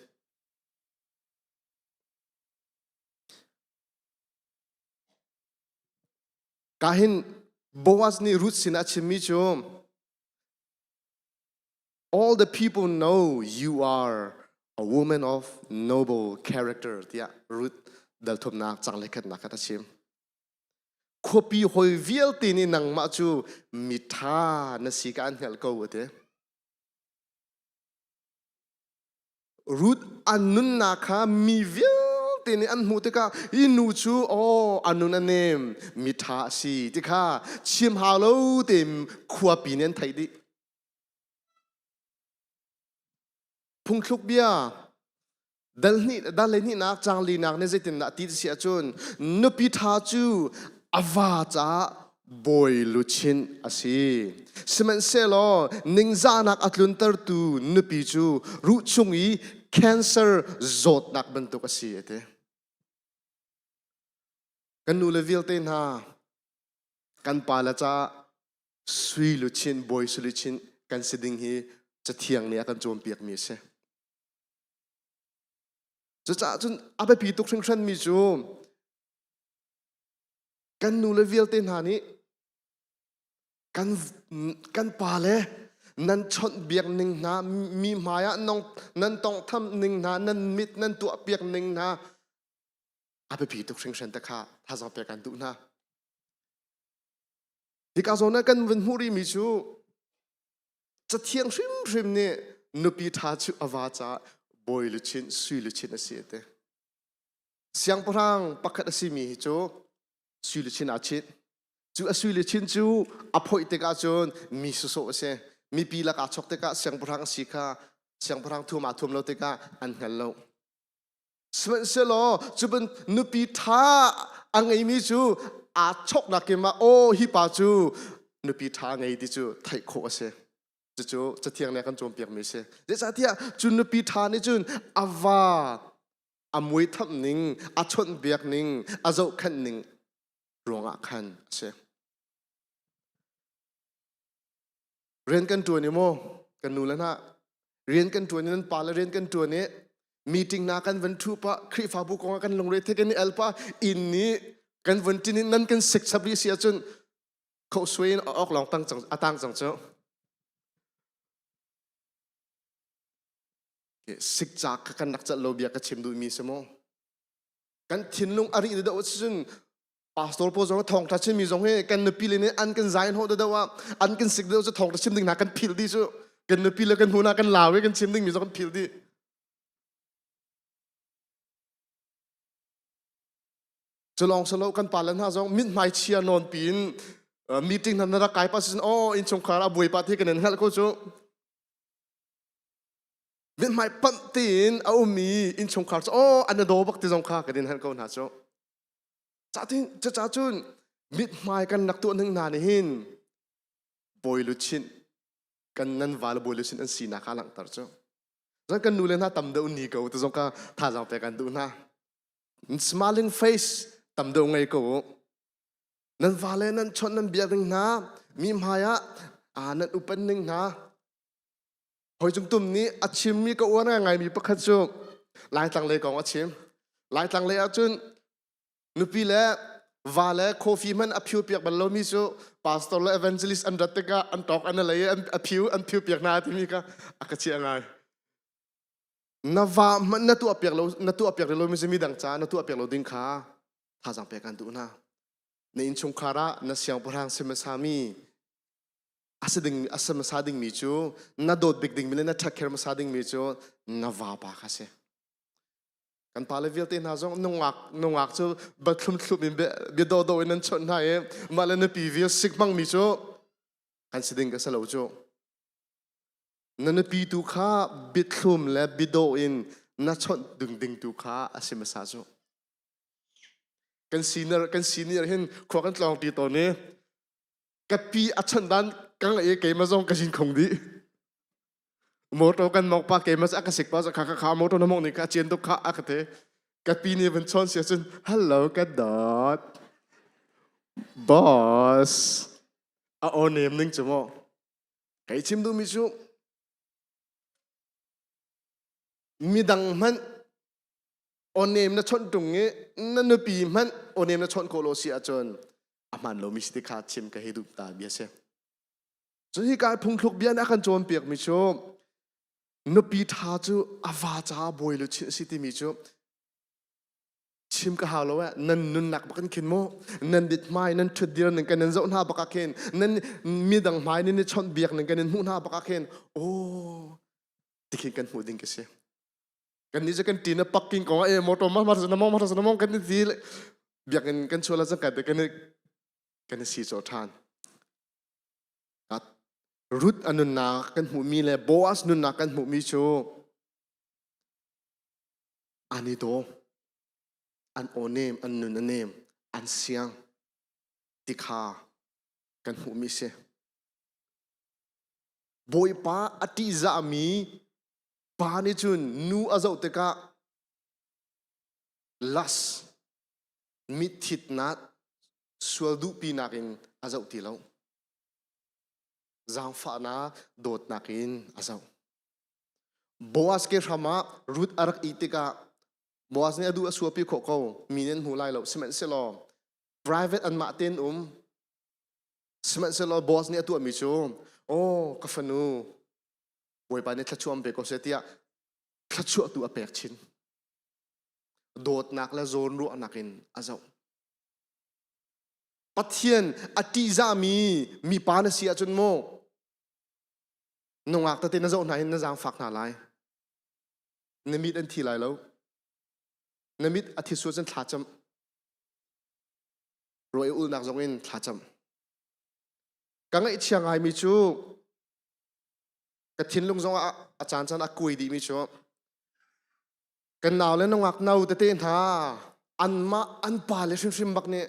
kahin Boaz ni Ruth sina chimi chu all the people know you are a woman of noble character tia Ruth dal thop nak chang lekhat na kata chim khopi hoi vial tini nang ma chu mitha na si kan hel ko te Ruth anun na kha mi vial tini an mu te ka inu chu anun anem mitha si ti kha chim ha lo tem khua pi nen thai di phung thluk bia dal le ni nak chang li nak ne zaitin na ti sia chun no pi tha chu awa cha boy luchin asi semen selo ningza nak atlun tar tu no pi chu ru chungi cancer zot nak bentuk asi ete kan nu level ten ha kan pala cha sui luchin boy sulichin kan siding hi cha thiang ne kan chom piak mi se cha chun abe pi tuk sing san mi chu kan nu level ten ha ni kan pale nan chon biak ning na mi maya nong nan tong tham ning na nan mit nan tu piak ning na abe pi tuk sing san ta kha tha za pe kan tu na dikazona kan ven muri mi chu cha thiang shrim ne nu pi tha chu awa cha boy luchin sui luchin asiate siang parang pakhat asimi chu sui luchin achit chu asui luchin chu aphoi te ka chon mi su so se mi pi la ka chok te ka siang parang sikha siang parang thu ma thum lo te ka an ngal lo swen se lo chu ben nu pi tha angai mi chu a chok na ke ma hi pa chu nu pi tha ngai ti chu thai kho ase chu cha thiang ne kan chom piak mi se je sa thia chun nu pi tha ni chun awa amui thap ning a chon biak ning a zo khan ning ronga khan se ren kan tu ni mo kan nu la na ren kan tu ni nan pa la ren kan tu ni meeting na kan van thu pa khri fa bu ko kan long re the kan alpa in ni kan van tin nan kan sek sabri sia chun kho swain ok long tang chang atang chang cho sik chak kan nak chat lo bia ka chim du mi se mo kan thin lung ari da o chun pastor po jong thong tha chim mi jong he kan na pil ne an kan zain ho da wa an kan sik da o thong tha chim ding na kan phil di chu kan na pil kan huna kan lawe kan chim ding mi jong kan phil di chalong salo kan palan ha jong min mai chia non pin meeting nan na kai pa sin in chong khara boi pa the kan hal ko chu min mai pan tin au mi in chong khar an do bak ti jong kha ka din han ko na cho cha tin cha chun mit mai kan nak tu ning na ni hin boy lu chin kan nan wal boy lu chin an si na kha lang tar cho jang kan nu le na tam de un ni ko tu jong ka tha jang pe kan du na smiling face tam de ngai ko nan wale nan chon nan biak ning na mi maya nan upan ning na hoi chung tum ni achim mi ko wana ngai mi pakhat chu lai tang le ko achim lai tang le achun nupi le vale coffee man aphiu piak ban lo mi chu pastor le evangelist an rateka an tok an le an aphiu piak na ti mi ka akachi angai na va man na tu apiak lo mi se mi dang cha na tu apiak lo ding kha tha jang pe kan tu na ne in chung khara na siang parang se masami asam sading mi chu na dot big ding milena thakher ma sading mi chu na va pa kha se kan pale vilte na jong nongak chu bathum thlup min be do in chon na e malana pv sikmang mi chu kan siding ka salo chu นั่นปีตุข้าบิดลุมและบิดโดอินนัชนดึงตุข้าอาศัยมาซาโจกันซีเนียร์เห็นขวากันลองตีตัวนี้กับปีอัชนดันกังเอเกมาซองกันชินคงดีโมโตกันมองปากเกมาสักกสิกปาสักขาโมโตน้ำมองนี่กาเจียนตุข้าอักเทกับปีนี้เป็นชอนเสียจนฮัลโหลกันดอทบอสเอาเนมนึงจะมองไก่ชิมดูมิชูมีดังมันโอเนมนะชนตรงนี้นั่นนปีมันโอเนมนะชนโคโลเซียจนอามันเรามิสติกาชิมกับให้ดูตาเบียเซจนที่การพุ่งคลุกเบียนักกันโจมเปียกมิชูนปีท้าจูอาวาจาบอยลุชิสิติมิชูชิมกับฮาโลวะนั่นนุนหนักบักันขินโมนั่นดิดไม้นั่นชุดเดียวหนึ่งกันนั่นเจ้าหน้าบักเคนนั่นมีดังไม้นี่ชนเบียกหนึ่งกันนั่นหูหน้าบักเคนโอ้ติขินกันหูดิ่งกันเสียกันนี้จะกันตีนปักกิ่งของโมโตมาสนามองกันนี่ทีเบียกกันชัวร์ละสังกัดแต่กันสีโซทานกัดรุดอนุนากันหูมีเลยโบอัสนุนากันหูมีโชอันนี้โตอันโอเนมอันนุนเนมอันเสียงติคากันหูมีเสบอยป้าอติจามีปานิจุนนูอาเจ้าเตกะลัสมิทิตนัดสวลดูปีนักินอาเจ้าทีเราจางฟ้านาโดดนักินอาเจ้าโบอัสเกรามารุดอารักอิติกะโบอัสเนี่ยดูสวปีโคโกมีเน้นหูไล่เราสมัยเซลล์ private อันมาเต้นสมัยเซลล์โบอัสเนี่ยตัวมิชูโอ้กาฟนูบอยปานี่ทัชชวมเบกเสตียทัชชวตัวเปกชินโดดนักและโซนรัวนักินอาเจ้าปัทเทียนอติจามีปานเสียจนโมนงอักตะเตนเจ้าไหนนจางฝักหนาลายนมิดอันทีไรแล้วนมิดอธิสวดจนขาดจำรวยอุลนักจงอินขาดจำกังไอเชียงไงมิจูกระทินลุงจงอาจารย์จันอากุยดีมิชัวกันหนาวแล้วน้องอักหนาวแต่เต้นท่าอันมาอันป่าเลยชิมบักเนี่ย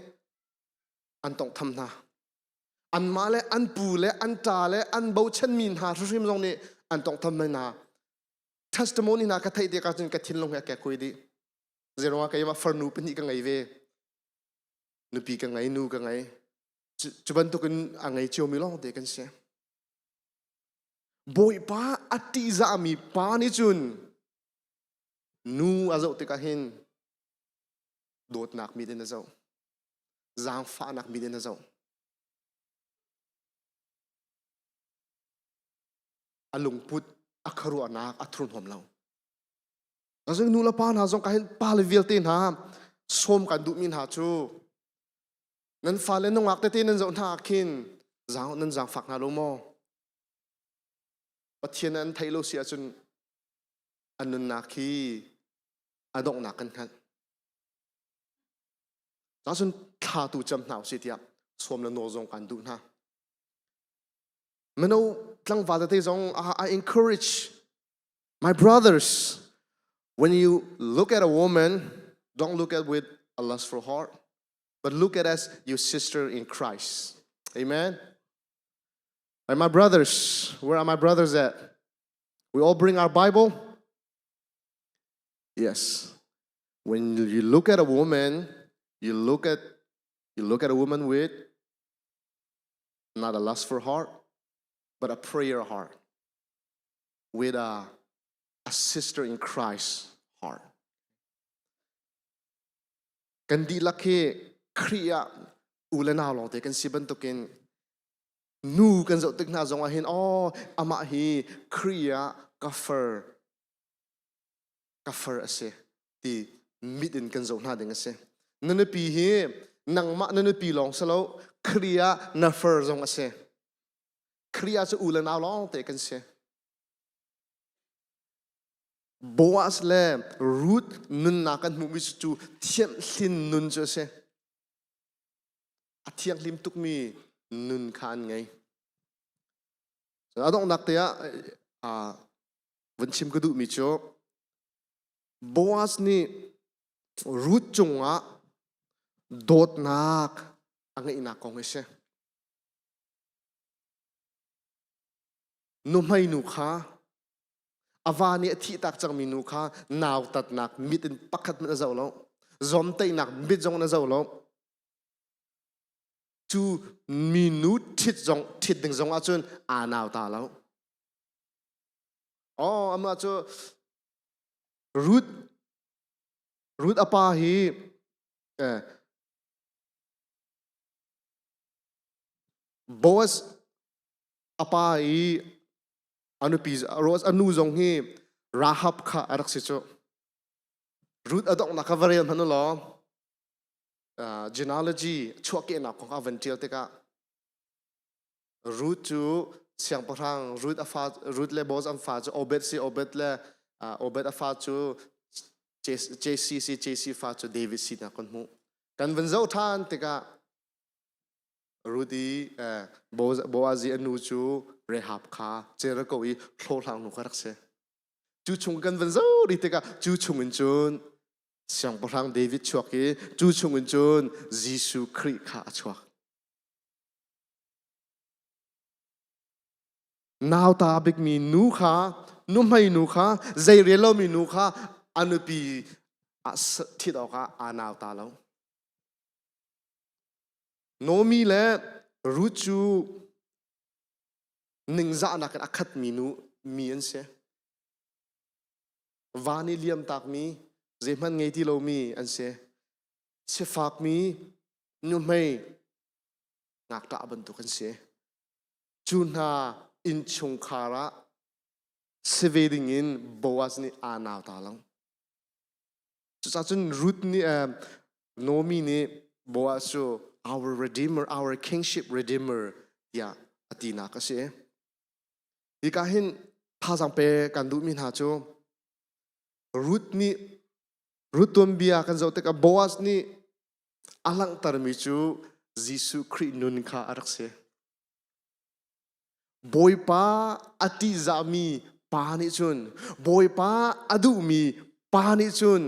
อันต้องทำนะอันมาเลยอันปูเลยอันตาเลยอันเบาเช่นมีนหาชิมจงเนี่ยอันต้องทำไม่นาtestimony นะกระไทยเดียกันจนกระทินลุงแกคุยดีเจรว่าใครมาฟังนูเป็นอีกไงเวนูปีกันไงนูกันไงจุบันตุกันอังไงเชียวมีลองเด็กกันเสียบอยป้าอติจามีป้านี่จุนนูอาเจ้าติกาเห็นโดดนักมีเดนเจ้าจางฟ้านักมีเดนเจ้าอลุงพุทธอัครวนักอัตรุนหอมเราแล้วซึ่งนูละป้าหาจงการเห็นป้าเลวิลตินหาสมกันดุมินหาจูนั้นฟ้าเลนนงอักเตตินันเจ้าหน้าขินจางนั้นจางฝักนาโลโมปัจเจนั้นไทยโลเซียจนอันนุนนักขีอดงนักกันกันจ้าจนข้าตูจำหนาวสิเดียสวมละโนจงกันดูนะมันเอาตั้งวาดเตจง I encourage my brothers when you look at a woman don't look at with a lustful heart but look at as your sister in Christ amen. And my brothers, where are my brothers at? We all bring our Bible? Yes. When you look at a woman, you look at a woman with not a lustful heart, but a prayer heart, with a sister in Christ heart. Kandi laki kriya ulana long te kan siban token nu kan zo tik na zong ahin oh ama hi kriya kafir ase ti midin kan zo na ding ase nanu pi hi nang ma nanu pi long salo kriya na fir zong ase kriya zu ulana long te kan se Boaz le Ruth nun na kan mu chu thiam thin nun chu se athiang lim tuk mi nun khan ngai adong nak te วันชิมก็ดูมิโจโบอาสนี่รูดจงอ่ะโดดนักอังเงินนักของเชนุ่มให้หนูค่ะอาวานี่ที่ตักจังมีหนูค่ะนาวตัดนักมิดเป็นปักขัดมันจะเอาแล้วจอมเตยนักมิดจงมันจะเอาแล้วจูมีหนูทิดจงทิดดึงจงอาจนนาวตาแล้วอ๋ออามาจูรูดอปาฮีโบสอปาฮีอนุปีโรสอนุจงฮีราฮับข้ารักสิโจรูดอดอกนักวารีนพันธุ์ล้อgenealogy ชัวเกนักของอาเวนเทียลเตกะรูดจูเสียงพลังรูดอฟารูดเลบอสอัมฟาจูโอเบตซีโอเบตเลโอเบตอฟาจูJC ฟาจูเดวิดซีนักคนมูกันวันเจ้าท่านเตกะรูดีโบอาซีอนุจูเรฮับข้าเจอร์โกอีโคลางนุกรักเสจูชงกันวันเจ้าดิเตกะจูชงอินจูนเสียงพลังเดวิดชัวกีจูชงอินจูนยิสุคริสต์ข้าชัวนาวตาบิกมีนูข้านุ่มให้นูข้าใจเรียลมีนูข้าอนุปีที่เราข้านาวตาแล้วโนมีและรูจูหนึ่งจานักอักขัดมีนูมีอันเสวานิเลียมตากมีเจมันไงที่เรามีอันเสเชฟากมีนุ่มให้นักตาบรรทุกอันเสจูนาอินชงคาระเสวดิงินโบอาสนี่นาวตาลังจุดรูทนี่โนมีนี่โบอาส our redeemer our kingship redeemer ยาอตินาก็เสอีกาหินท่าจังเปกันดูมินหาโจรูทนี่รูทตัวเบียกันจะเอาแต่กับโบอาสนี่อลังตารมิจูยิสุคริสต์นุนข้าอารักเสบอยป้าอติจามีปานิจุนบอยป้าอดูมีปานิจุน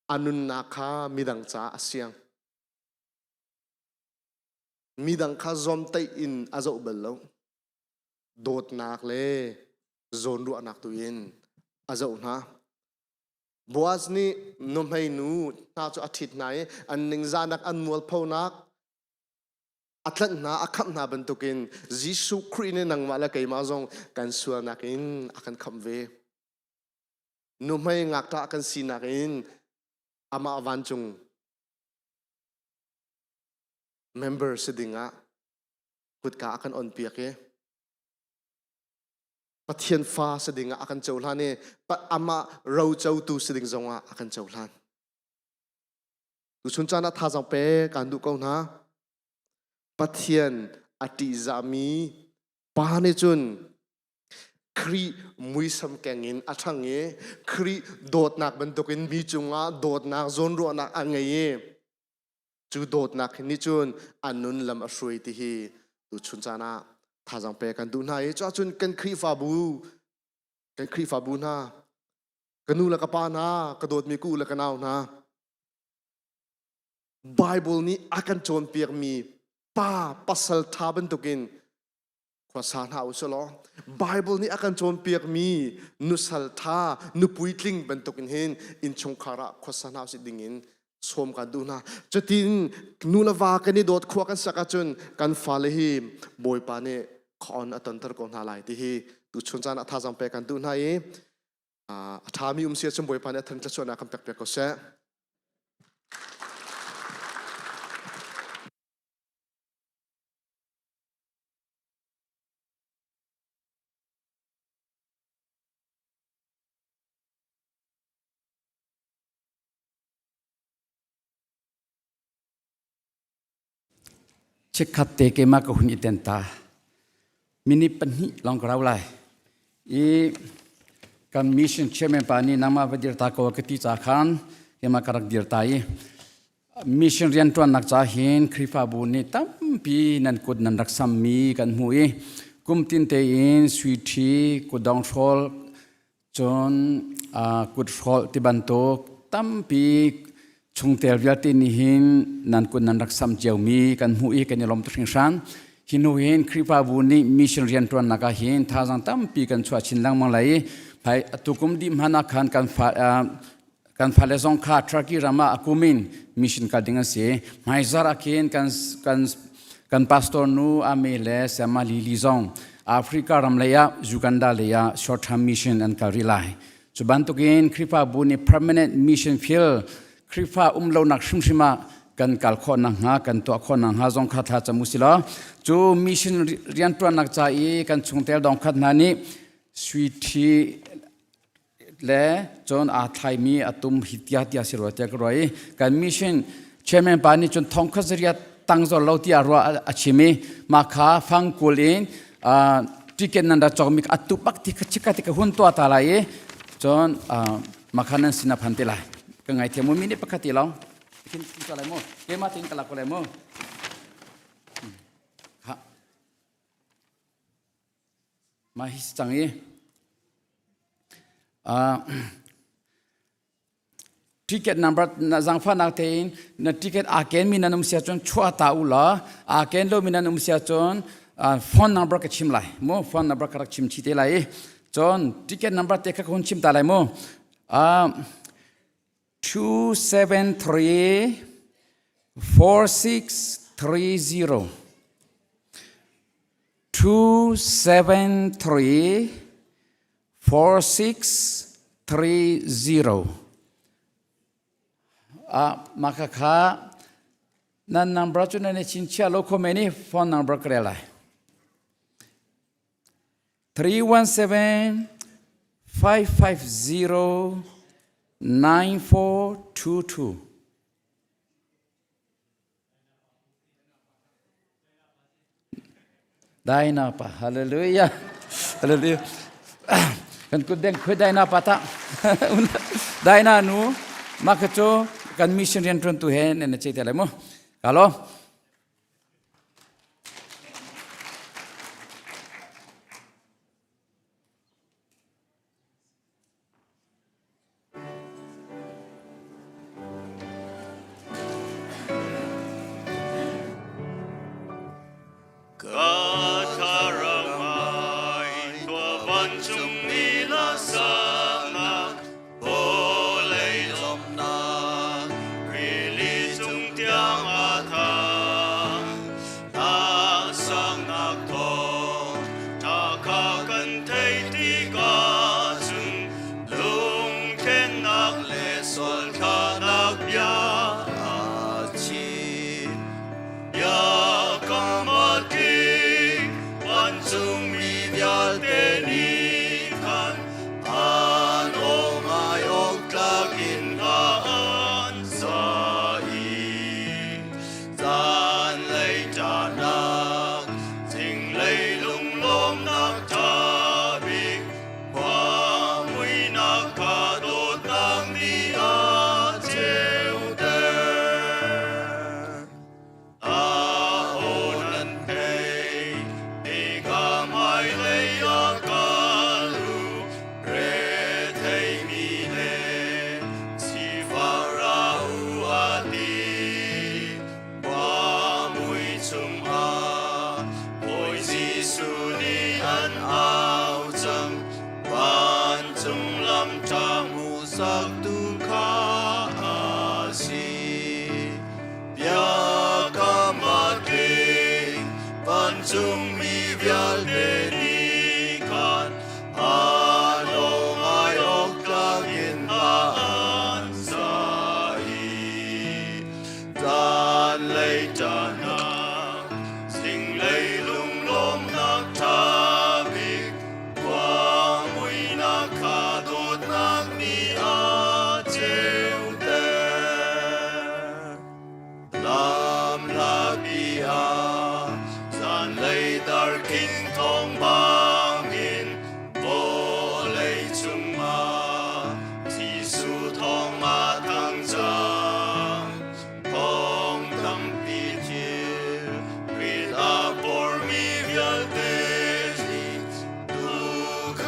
อนุนาคามิดังจ้าเสียงมิดังข้าจอมเตอินอาจจะอุบลแล้วโดดนักเลยโจนรัวนักตัวเองอาจจะอุนะบัวสนี่นุ่มให้หนูน่าจะอาทิตย์ไหนอันหนึ่งจานักอันมัวพาวนักอัตลันนาอักขับนาบรรทุกินยิสุคริสต์เนี่ยนังมาแล้วไกมาจงกันส่วนนักอินอากันคำเวนุ่มให้งักตากันสีนักอินอามาวันจง member สดิ่งอ่ะพุทธกาอากันอ่อนเปียกเอปะเทียนฟ้าสดิ่งอ่ะอากันเจ้าหลานเนี่ยปะอามาเราเจ้าตูสดิ่งจงอ่ะอากันเจ้าหลานดูชุนจานาท่าจังเปกันดูเขานะปะเทียนอติจามีปานิจุนครีมุยสมแกงินอัชังเงครีโดดนักบรรทุกินมีจุงอ่ะโดดนักโจนรัวนักอังเงยจูโดดนักนิจุนอันนุนลำอช่วยที่ฮีดูชุนจานาท่าจังเปกันดูนายจ้าจุนกันครีฟาบูนะกันนูละกปานะกระโดดมีกูละกันเอานะไบเบิลนี้อากันโจนเปียกมีป้าปัสลทาบันตุกินขวาสานหาอุสลอไบเบิลนี้อากันโจนเปียกมีนุสัลทานุปุยลิงบันตุกินเห็นอินชงคาระขวาสานหาสิดิงินสวมกันดูนะจะตินนูละวากันนี่โดดขวากันสักจนกันฟาเลฮีบอยปานี่ขอนอัตันตรกอนหาลายที่ฮีดูชนจานะท่าจังเปกันดูนะทามีเสียชมบอยปานี่ทันจะชวนนักคำเปียกก็เสเช็คขัดเตะเกมากับหุ่นอิเตนตามินิปันหิลองกราวไลอีกันมิชชั่นเชมเปปานีนามาวดิร์ตาโกกติจากขันเกมาการักดิร์ตายมิชชั่นเรียนตัวนักจ่าหินคริฟาบูนี่ตั้มปีนันกุดนันรักษามีกันหุยกุ kum tin te in sweetie ku dong thol chon kut thol ti ban to tampi chungtel vial ti ni hin nan kun nan rak sam jeu mi kan hu i kan lom tring san hinu hin kripa bu ni mission rian tuan naka hin thazang tampi kan chua chin lang mang lai phai atukum di mana khan kan phale zong kha traki rama akumin mission ka dinga se maizar akin kan pastor nu amele sama lili zong Africa ramlaya Uganda leya short term mission and ka rely chubantukin kripa bu ni permanent mission field kripa umlo nak shimshima kan kal kho na nga kan to kho na nga zong kha tha chamusila chu mission rian tuan nak cha i kan chungtel dong khat na ni sweetie le chon a thai mi atum hitia tia siro te kroi kan mission chairman pani chon thongkha zria tangzo lauti arwa achimi ma kha phang kulin ticket nanda chomik atupak tikachika tik hun to atalai chon makhanan sina phantela kangai themu mini pakhati law kin kalai mo ke ma tin kala kolai mo ha ma his changi ticket number na zangfa na tein na ticket aken mi nanum sia chon chua ta ula aken lo mi nanum sia chon phone number ka chim lai mo phone number ka chim chi te lai chon ticket number te ka hun chim ta lai mo 273 4630 273 4630 makakha nan number chu na chinchia lo khomeni phone number krela 317 550 9422 Daina pa hallelujah hallelujah kan kudeng khudaina pata daina nu makacho kan mission rian tron tu hen en chete le mo kalo Zum mi vial te ni kan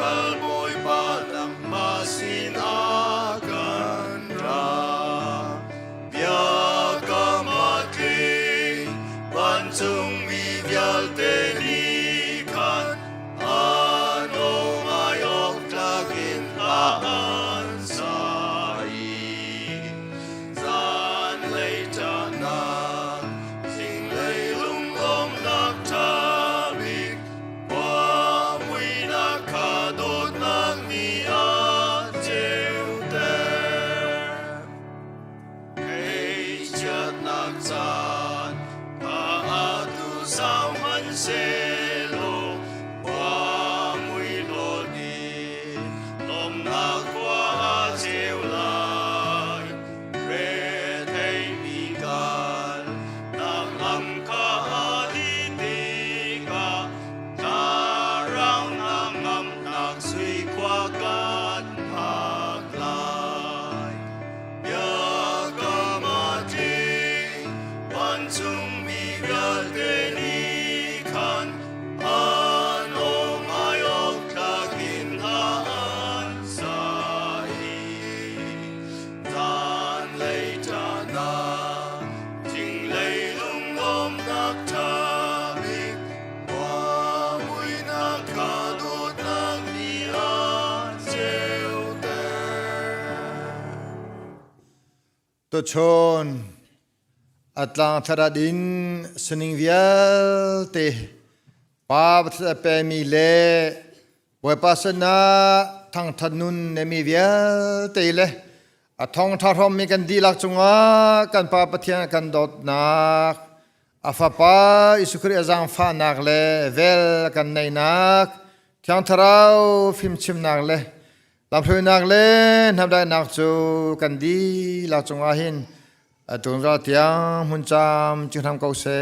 kalboy palang masin akan ra biaka mati pancung bibial tenikan ano ngayok lagin laan sai zan lay na sing lay lung om nak tabik qua mui na kadot nang mi a treo te hey chat nak zan pa atu sao man selo qua mui lo di lom na qua treo lai red hey mi gan nak lam ka di ti ka ta rao nang ngam nak sui qua gan phak lai ya ka ma ti pan chung mi gal te ni kan an ong ayok takin haan sai dan lay ta na ting lay lung om nak tabik qua mui na kadot nang mi a treo te to chon atlang tharadin suning vial te pa pe mi le we pasana thang thanun ne mi vial te le a thong tharom mi kan di lak chunga kan pa pathian kan dot nak a fa pa isukri azang fa nak le vel kan nei nak thang tharau phim chim nak le lam thui nak le nam dai nak chu kan di lak chunga hin tung ra tiang mun cham ching tham câu se